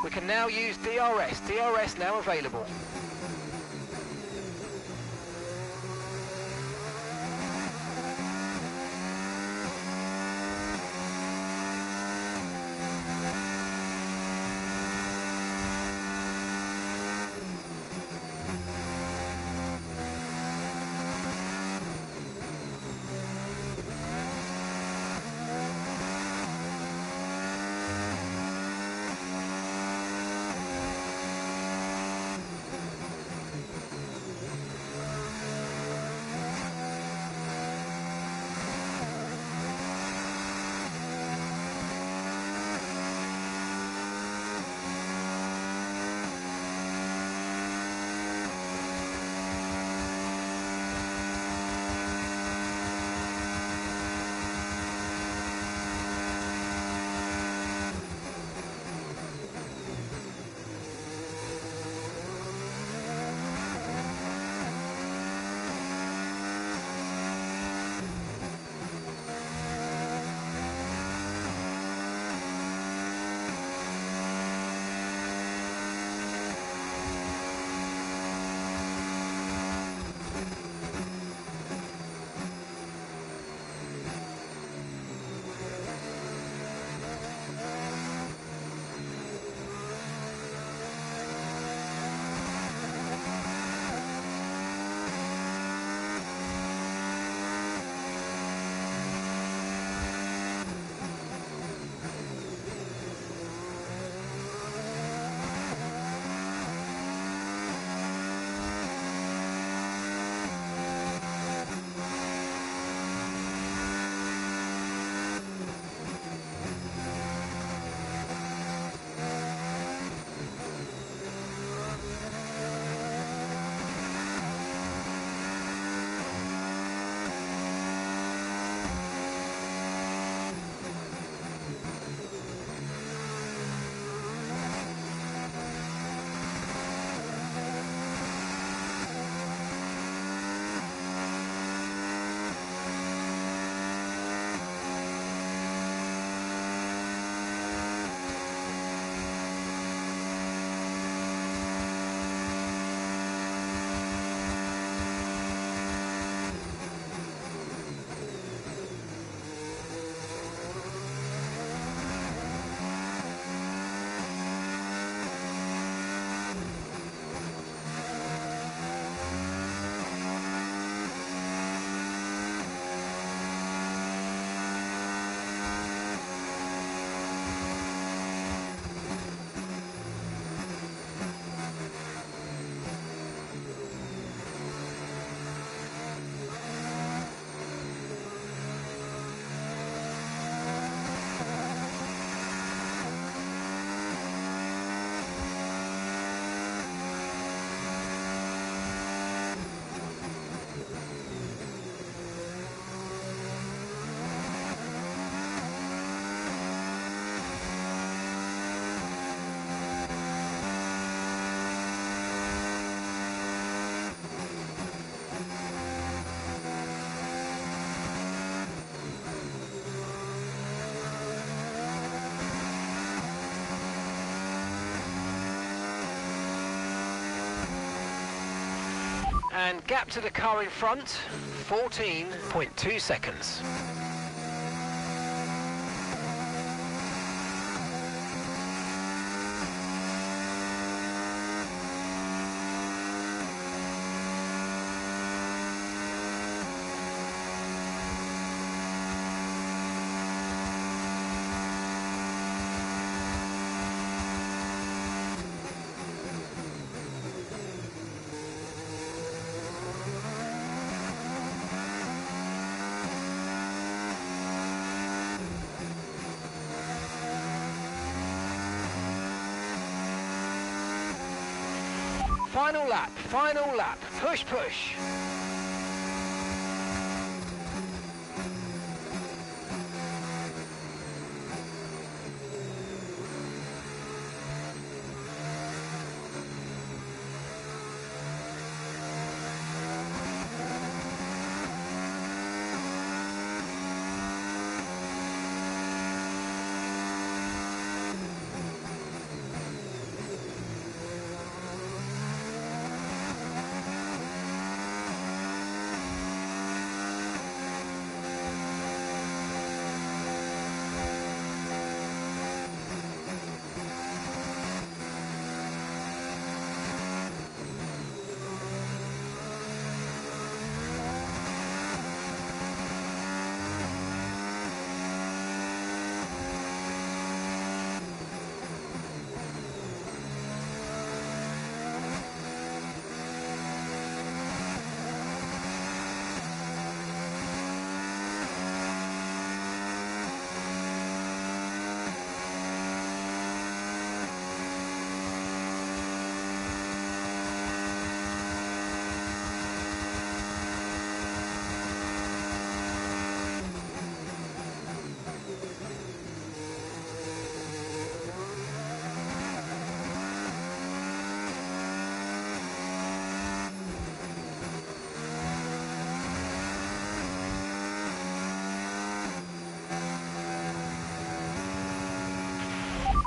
Speaker 4: We can now use DRS. DRS now available. And gap to the car in front, 14.2 seconds. Final lap, final lap. Push, push.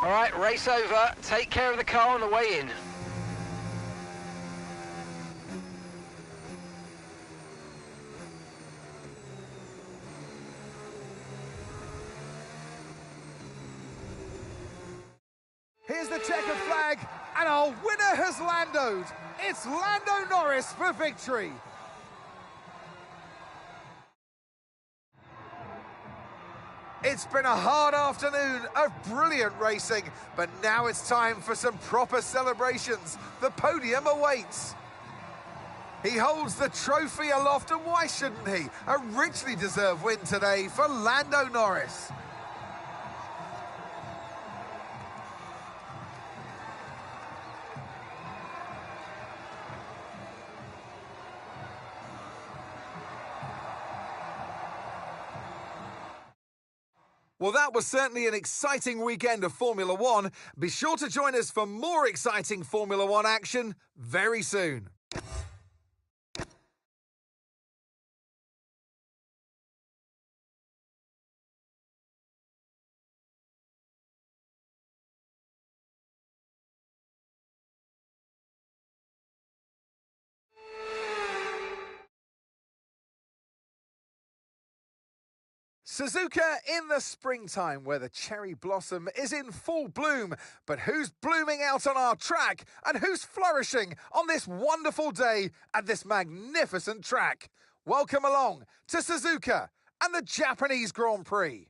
Speaker 4: All right, race over. Take care of the car on the way in.
Speaker 2: Here's the checkered flag, and our winner has landed. It's Lando Norris for victory. It's been a hard afternoon of brilliant racing, but now it's time for some proper celebrations. The podium awaits. He holds the trophy aloft, and why shouldn't he? A richly deserved win today for Lando Norris. Well, that was certainly an exciting weekend of Formula One. Be sure to join us for more exciting Formula One action very soon. Suzuka in the springtime where the cherry blossom is in full bloom. But who's blooming out on our track and who's flourishing on this wonderful day at this magnificent track? Welcome along to Suzuka and the Japanese Grand Prix.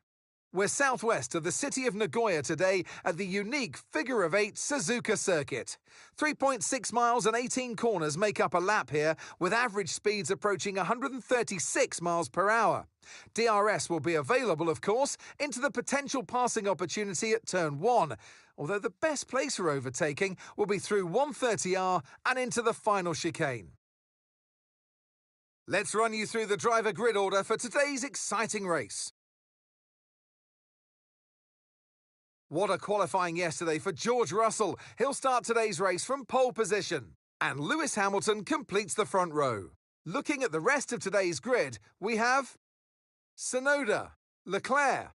Speaker 2: We're southwest of the city of Nagoya today at the unique figure-of-8 Suzuka circuit. 3.6 miles and 18 corners make up a lap here, with average speeds approaching 136 miles per hour. DRS will be available, of course, into the potential passing opportunity at turn 1, although the best place for overtaking will be through 130R and into the final chicane. Let's run you through the driver grid order for today's exciting race. What a qualifying yesterday for George Russell. He'll start today's race from pole position. And Lewis Hamilton completes the front row. Looking at the rest of today's grid, we have Tsunoda, Leclerc,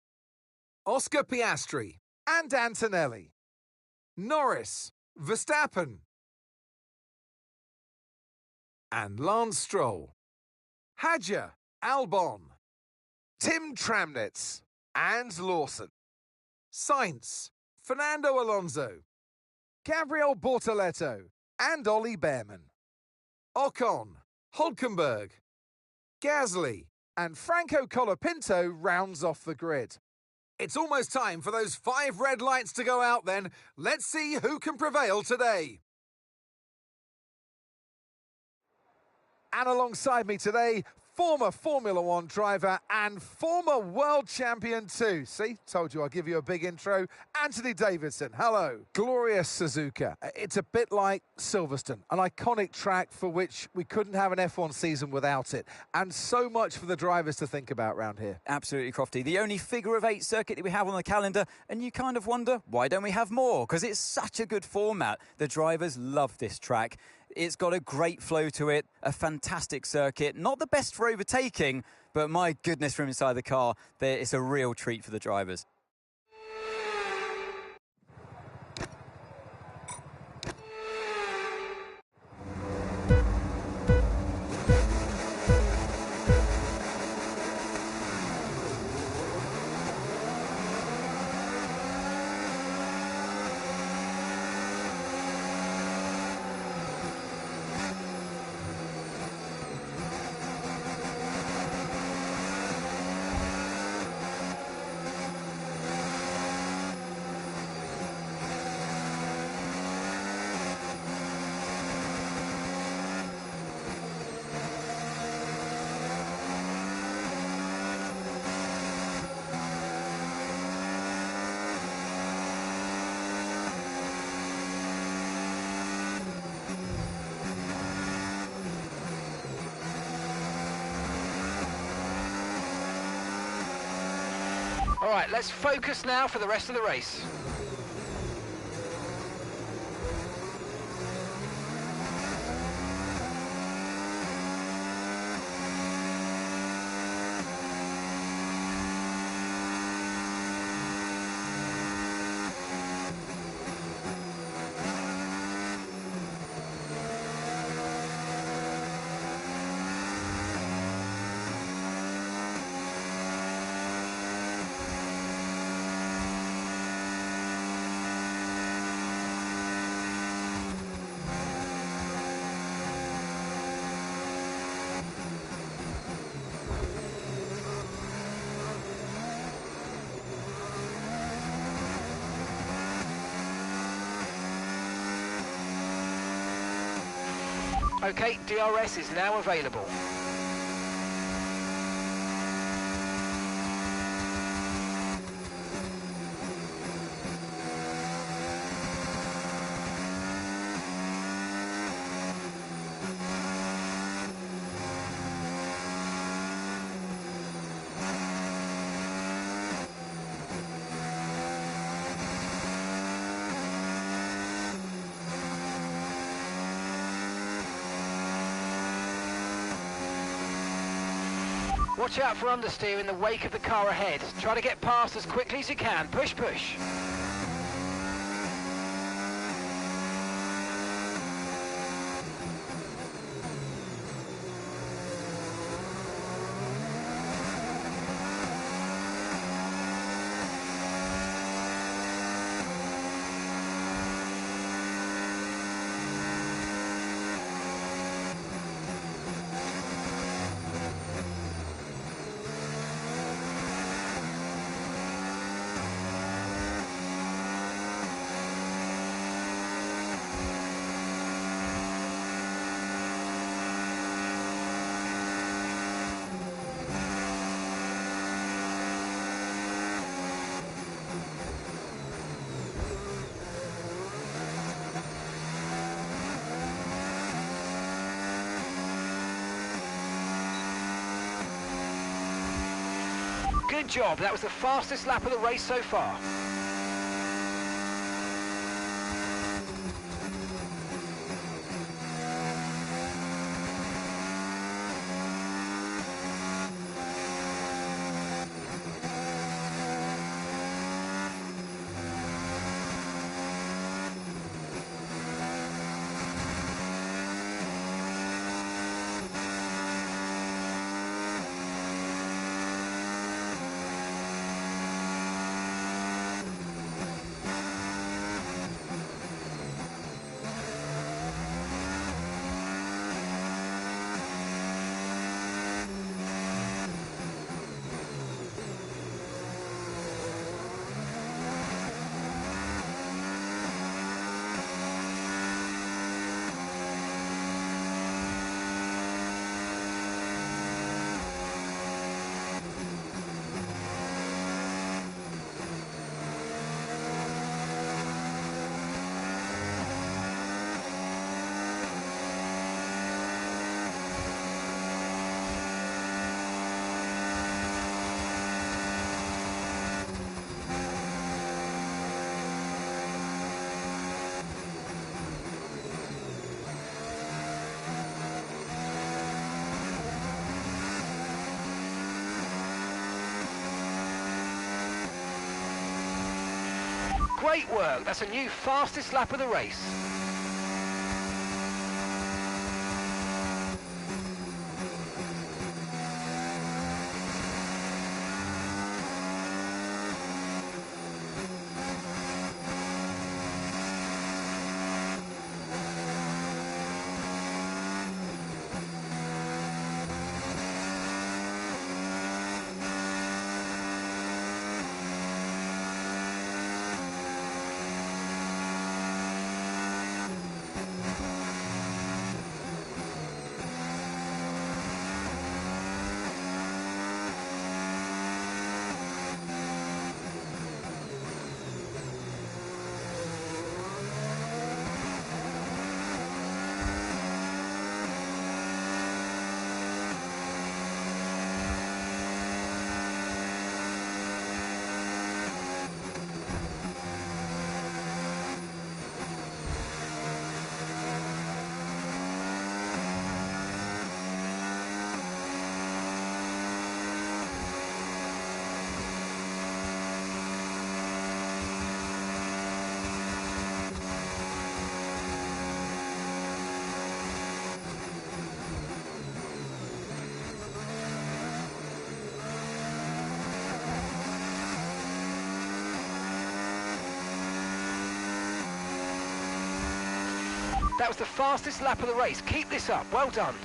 Speaker 2: Oscar Piastri, and Antonelli. Norris, Verstappen, and Lance Stroll. Hadjar, Albon, Tim Tramnitz, and Lawson. Sainz, Fernando Alonso, Gabriel Bortoleto, and Ollie Behrman. Ocon, Hülkenberg, Gasly, and Franco Colapinto rounds off the grid. It's almost time for those 5 red lights to go out then. Let's see who can prevail today. And alongside me today, former Formula One driver and former world champion too. See, told you I'll give you a big intro. Anthony Davidson, hello. Glorious Suzuka. It's a bit like Silverstone, an iconic track for which we couldn't have an F1 season without it. And so much for the drivers to think about round here.
Speaker 3: Absolutely, Crofty. The only figure of 8 circuit that we have on the calendar, and you kind of wonder, why don't we have more? Because it's such a good format. The drivers love this track. It's got a great flow to it, a fantastic circuit. Not the best for overtaking, but my goodness, from inside the car, it's a real treat for the drivers.
Speaker 4: All right, let's focus now for the rest of the race. Okay, DRS is now available. Watch out for understeer in the wake of the car ahead. Try to get past as quickly as you can. Push, push. Good job, that was the fastest lap of the race so far. Great work. That's a new fastest lap of the race. That was the fastest lap of the race. Keep this up. Well done.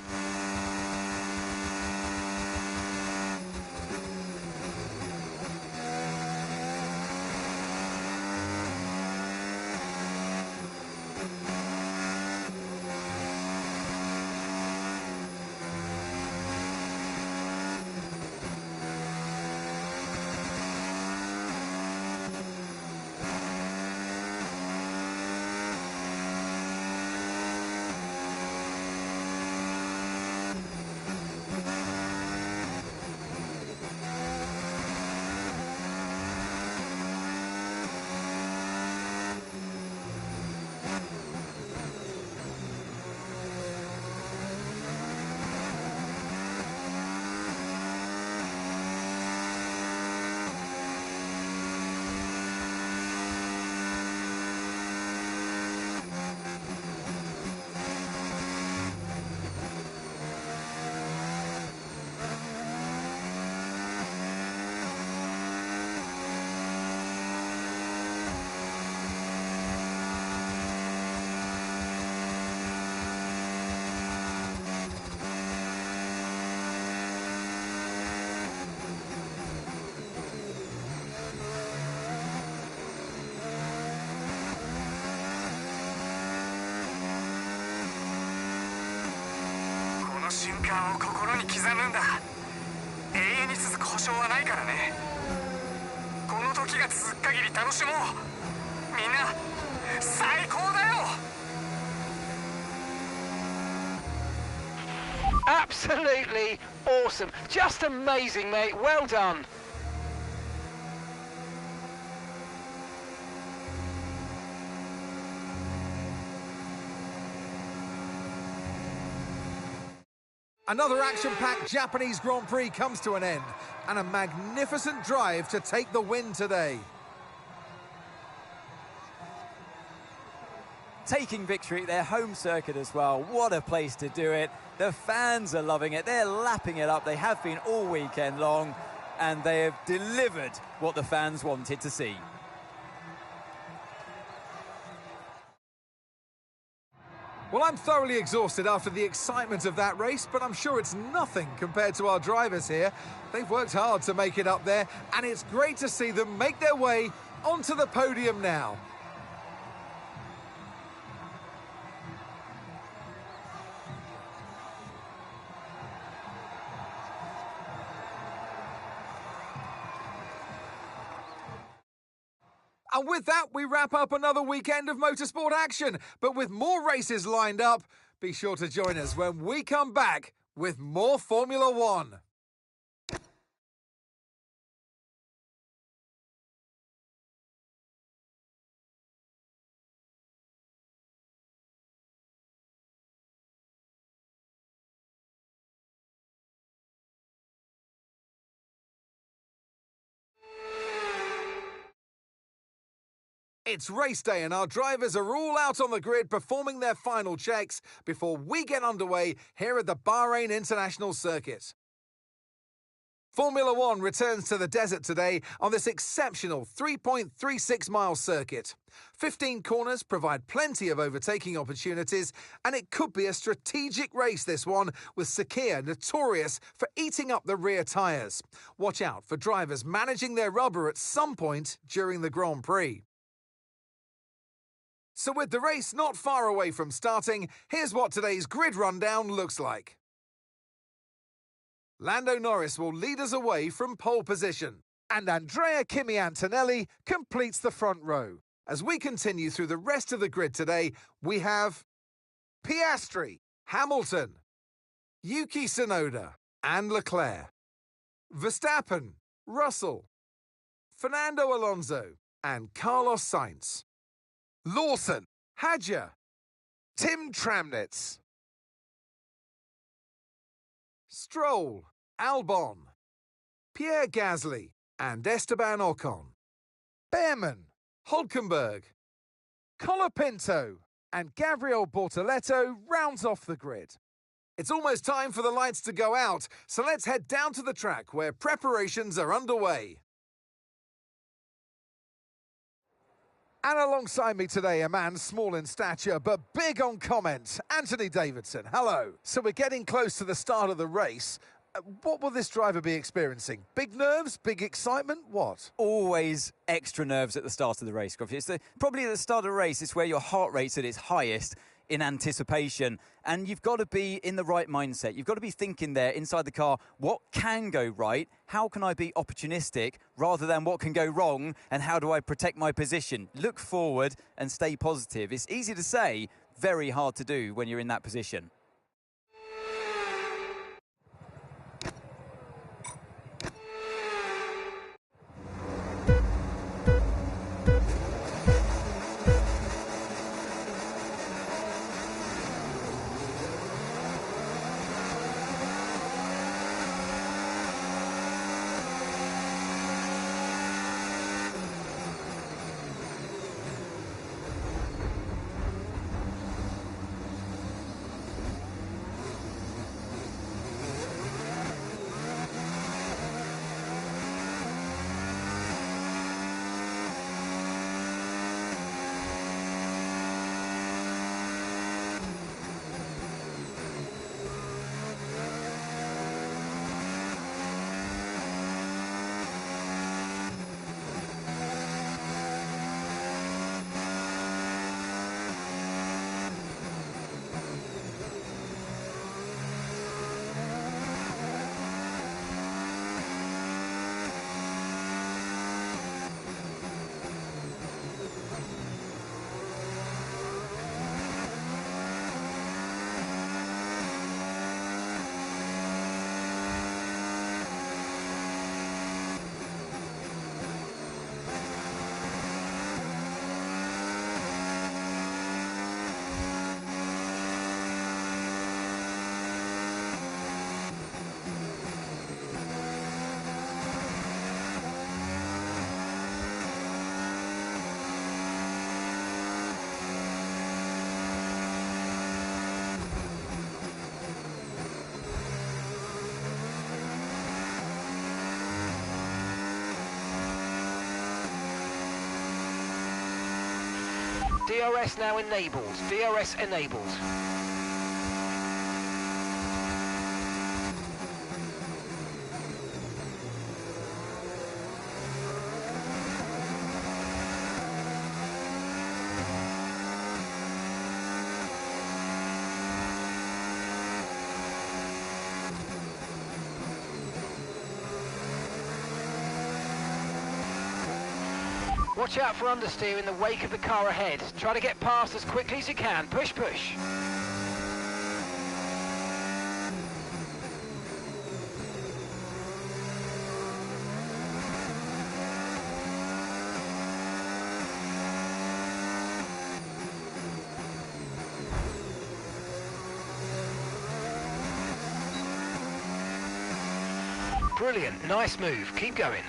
Speaker 4: Absolutely awesome. Just amazing, mate. Well done.
Speaker 2: Another action-packed Japanese Grand Prix comes to an end, and a magnificent drive to take the win today.
Speaker 3: Taking victory at their home circuit as well. What a place to do it. The fans are loving it. They're lapping it up. They have been all weekend long, and they have delivered what the fans wanted to see.
Speaker 2: Well, I'm thoroughly exhausted after the excitement of that race, but I'm sure it's nothing compared to our drivers here. They've worked hard to make it up there, and it's great to see them make their way onto the podium now. And with that, we wrap up another weekend of motorsport action. But with more races lined up, be sure to join us when we come back with more Formula One. It's race day and our drivers are all out on the grid performing their final checks before we get underway here at the Bahrain International Circuit. Formula One returns to the desert today on this exceptional 3.36-mile circuit. 15 corners provide plenty of overtaking opportunities, and it could be a strategic race, this one, with Sakhir notorious for eating up the rear tyres. Watch out for drivers managing their rubber at some point during the Grand Prix. So with the race not far away from starting, here's what today's grid rundown looks like. Lando Norris will lead us away from pole position, and Andrea Kimi Antonelli completes the front row. As we continue through the rest of the grid today, we have Piastri, Hamilton, Yuki Tsunoda and Leclerc, Verstappen, Russell, Fernando Alonso and Carlos Sainz, Lawson, Hadjar, Tim Tramnitz, Stroll, Albon, Pierre Gasly and Esteban Ocon, Behrman, Hülkenberg, Colapinto and Gabriel Bortoleto rounds off the grid. It's almost time for the lights to go out, so let's head down to the track where preparations are underway. And alongside me today, a man small in stature but big on comment, Anthony Davidson. Hello. So we're getting close to the start of the race. What will this driver be experiencing? Big nerves? Big excitement? What?
Speaker 3: Always extra nerves at the start of the race, Crofty. It's probably at the start of the race, it's where your heart rate's at its highest in anticipation. And you've got to be in the right mindset. You've got to be thinking there inside the car, what can go right? How can I be opportunistic rather than what can go wrong? And how do I protect my position? Look forward and stay positive. It's easy to say, very hard to do when you're in that position.
Speaker 4: DRS now enabled. DRS enabled. Watch out for understeer in the wake of the car ahead. Try to get past as quickly as you can. Push, push. Brilliant, nice move. Keep going.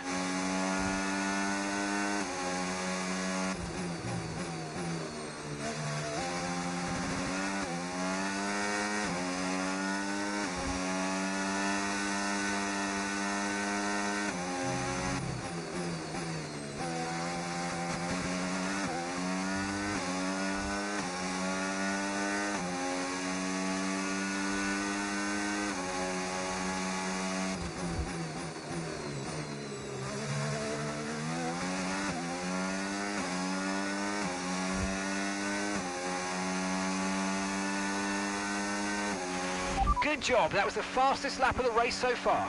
Speaker 4: Good job. That was the fastest lap of the race so far.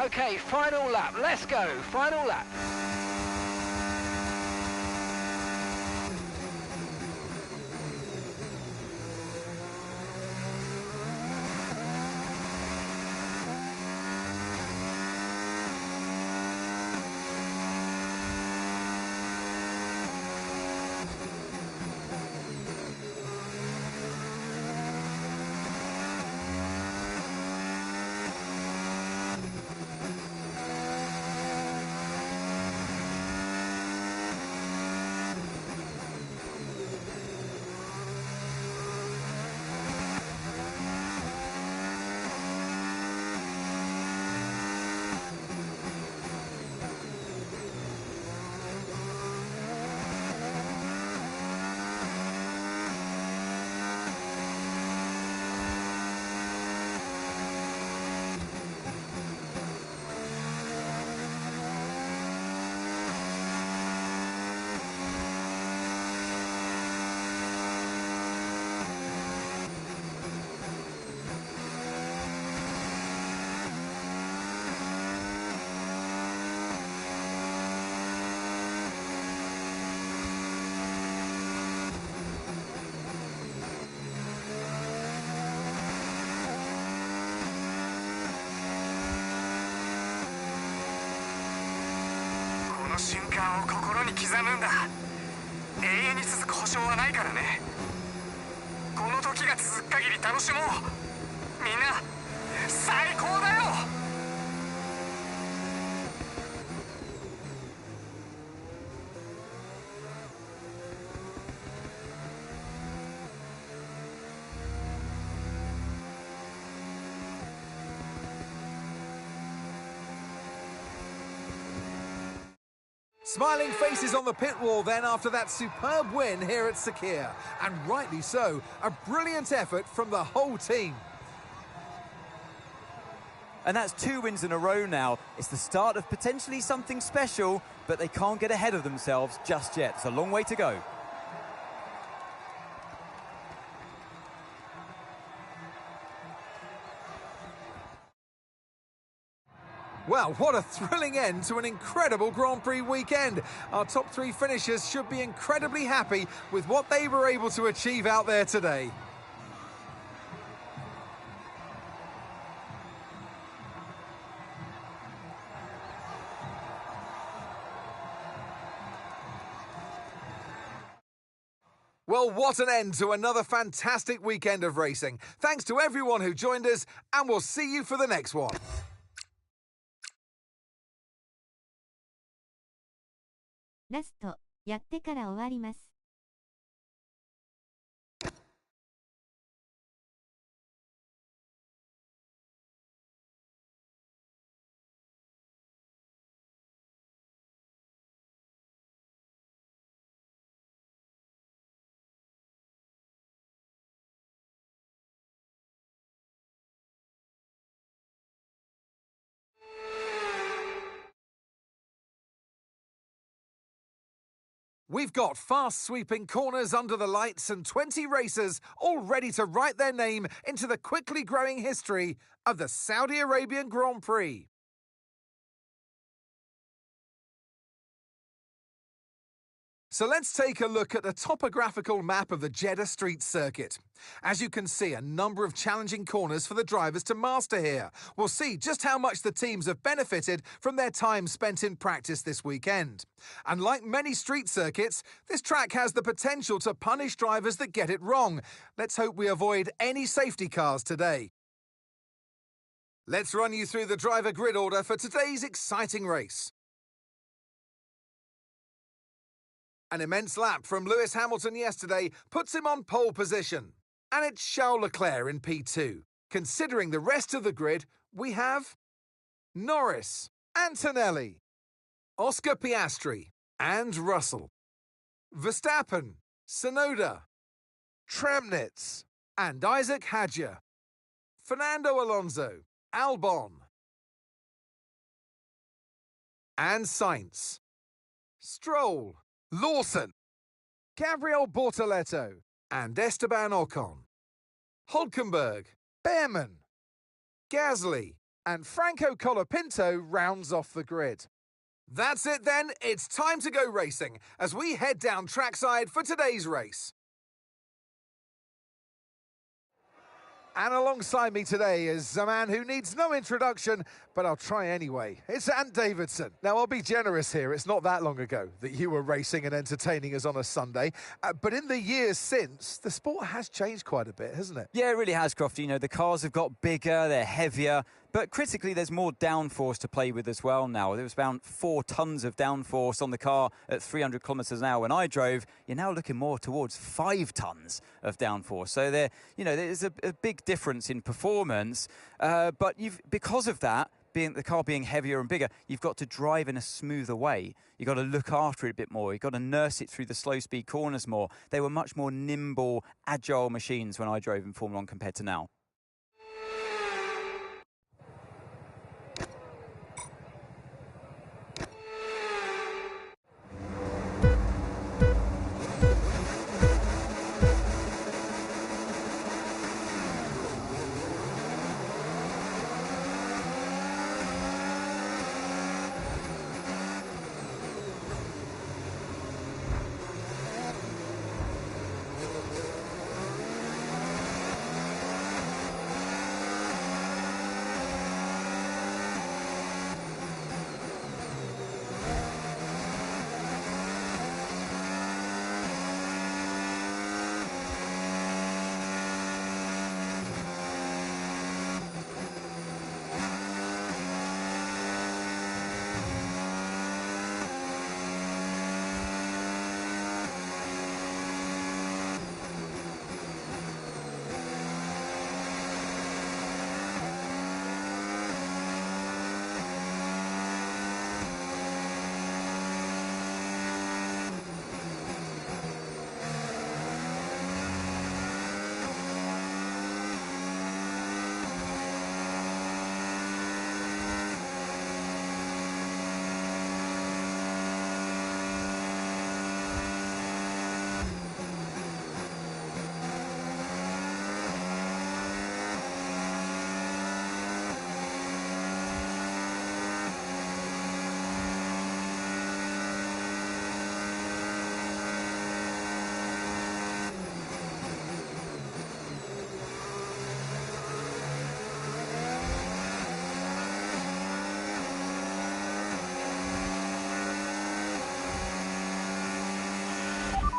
Speaker 4: Okay, final lap. Let's go. Final lap.
Speaker 6: の瞬間を心に刻むんだ。永遠に続く保証はないからね。この時が続く限り楽しもう。みんな最高だよ。
Speaker 2: Smiling faces on the pit wall then after that superb win here at Sakhir. And rightly so, a brilliant effort from the whole team.
Speaker 3: And that's 2 wins in a row now. It's the start of potentially something special, but they can't get ahead of themselves just yet. It's a long way to go.
Speaker 2: Well, what a thrilling end to an incredible Grand Prix weekend. Our top 3 finishers should be incredibly happy with what they were able to achieve out there today. Well, what an end to another fantastic weekend of racing. Thanks to everyone who joined us, and we'll see you for the next one.
Speaker 1: ラスト、やってから終わります。
Speaker 2: We've got fast sweeping corners under the lights and 20 racers all ready to write their name into the quickly growing history of the Saudi Arabian Grand Prix. So let's take a look at the topographical map of the Jeddah Street Circuit. As you can see, a number of challenging corners for the drivers to master here. We'll see just how much the teams have benefited from their time spent in practice this weekend. And like many street circuits, this track has the potential to punish drivers that get it wrong. Let's hope we avoid any safety cars today. Let's run you through the driver grid order for today's exciting race. An immense lap from Lewis Hamilton yesterday puts him on pole position. And it's Charles Leclerc in P2. Considering the rest of the grid, we have Norris, Antonelli, Oscar Piastri, and Russell. Verstappen, Tsunoda, Tramnitz, and Isaac Hadjar. Fernando Alonso, Albon, and Sainz. Stroll, Lawson, Gabriel Bortoleto, and Esteban Ocon. Hulkenberg, Behrman, Gasly, and Franco Colapinto rounds off the grid. That's it then, it's time to go racing as we head down trackside for today's race. And alongside me today is a man who needs no introduction, but I'll try anyway. It's Ant Davidson. Now, I'll be generous here. It's not that long ago that you were racing and entertaining us on a Sunday. But in the years since, the sport has changed quite a bit, hasn't it?
Speaker 3: Yeah, it really has, Crofty. You know, the cars have got bigger, they're heavier, but critically, there's more downforce to play with as well now. There was around 4 tons of downforce on the car at 300 kilometres an hour when I drove. You're now looking more towards 5 tons of downforce. So there's a big difference in performance. But because of that, the car being heavier and bigger, you've got to drive in a smoother way. You've got to look after it a bit more. You've got to nurse it through the slow-speed corners more. They were much more nimble, agile machines when I drove in Formula 1 compared to now.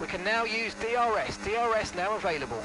Speaker 4: We can now use DRS. DRS now available.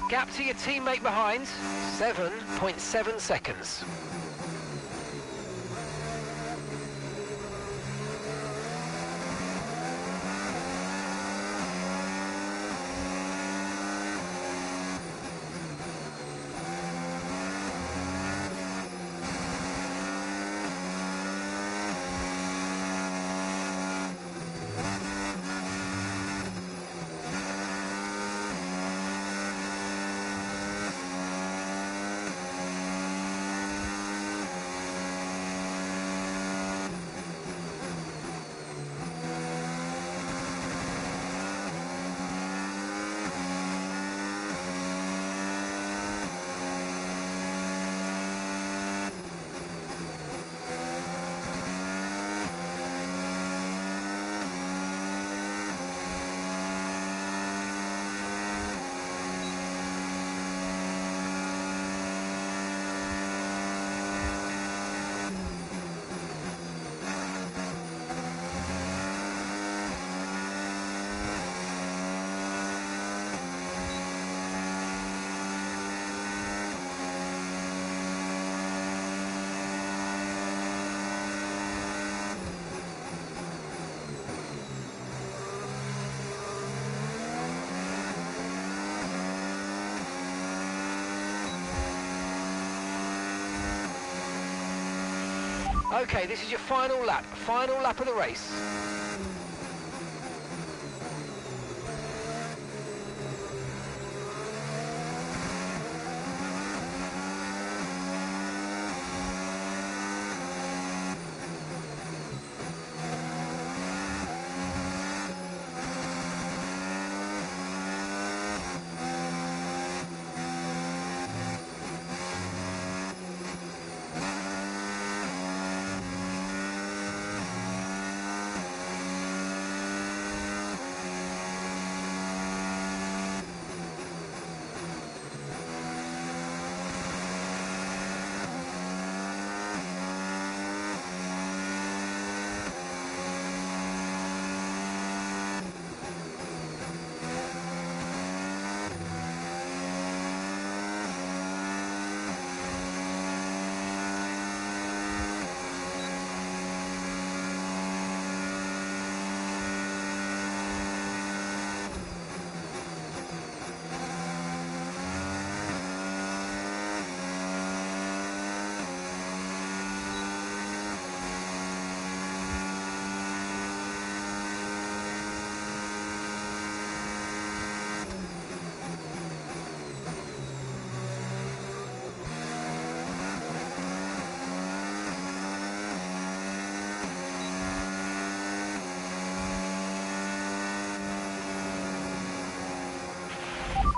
Speaker 4: Gap to your teammate behind, 7.7 seconds. Okay, this is your final lap of the race.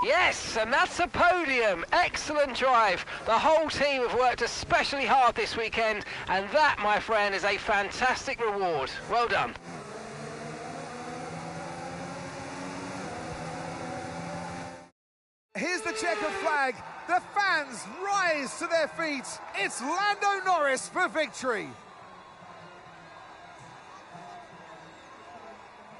Speaker 4: Yes, and that's a podium. Excellent drive. The whole team have worked especially hard this weekend, and that, my friend, is a fantastic reward. Well done.
Speaker 2: Here's the checkered flag. The fans rise to their feet. It's Lando Norris for victory.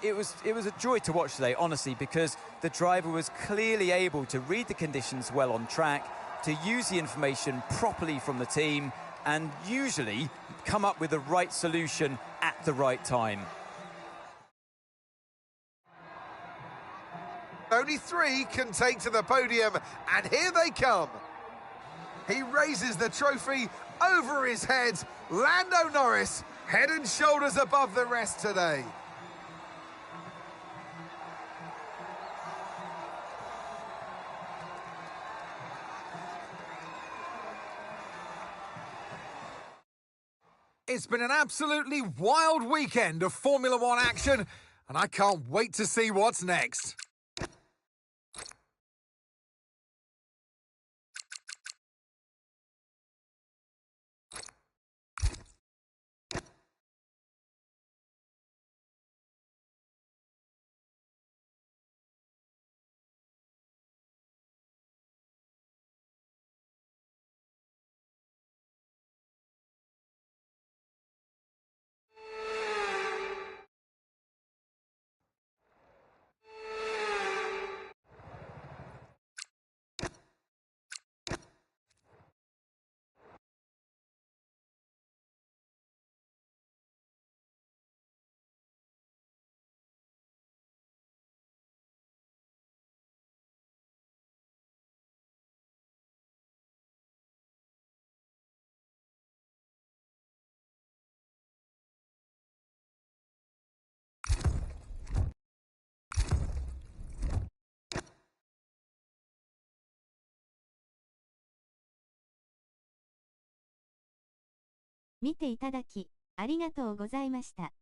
Speaker 3: It was a joy to watch today, honestly, because the driver was clearly able to read the conditions well on track, to use the information properly from the team, and usually come up with the right solution at the right time.
Speaker 2: Only 3 can take to the podium, and here they come. He raises the trophy over his head. Lando Norris, head and shoulders above the rest today. It's been an absolutely wild weekend of Formula One action, and I can't wait to see what's next.
Speaker 1: 見ていただき、ありがとうございました。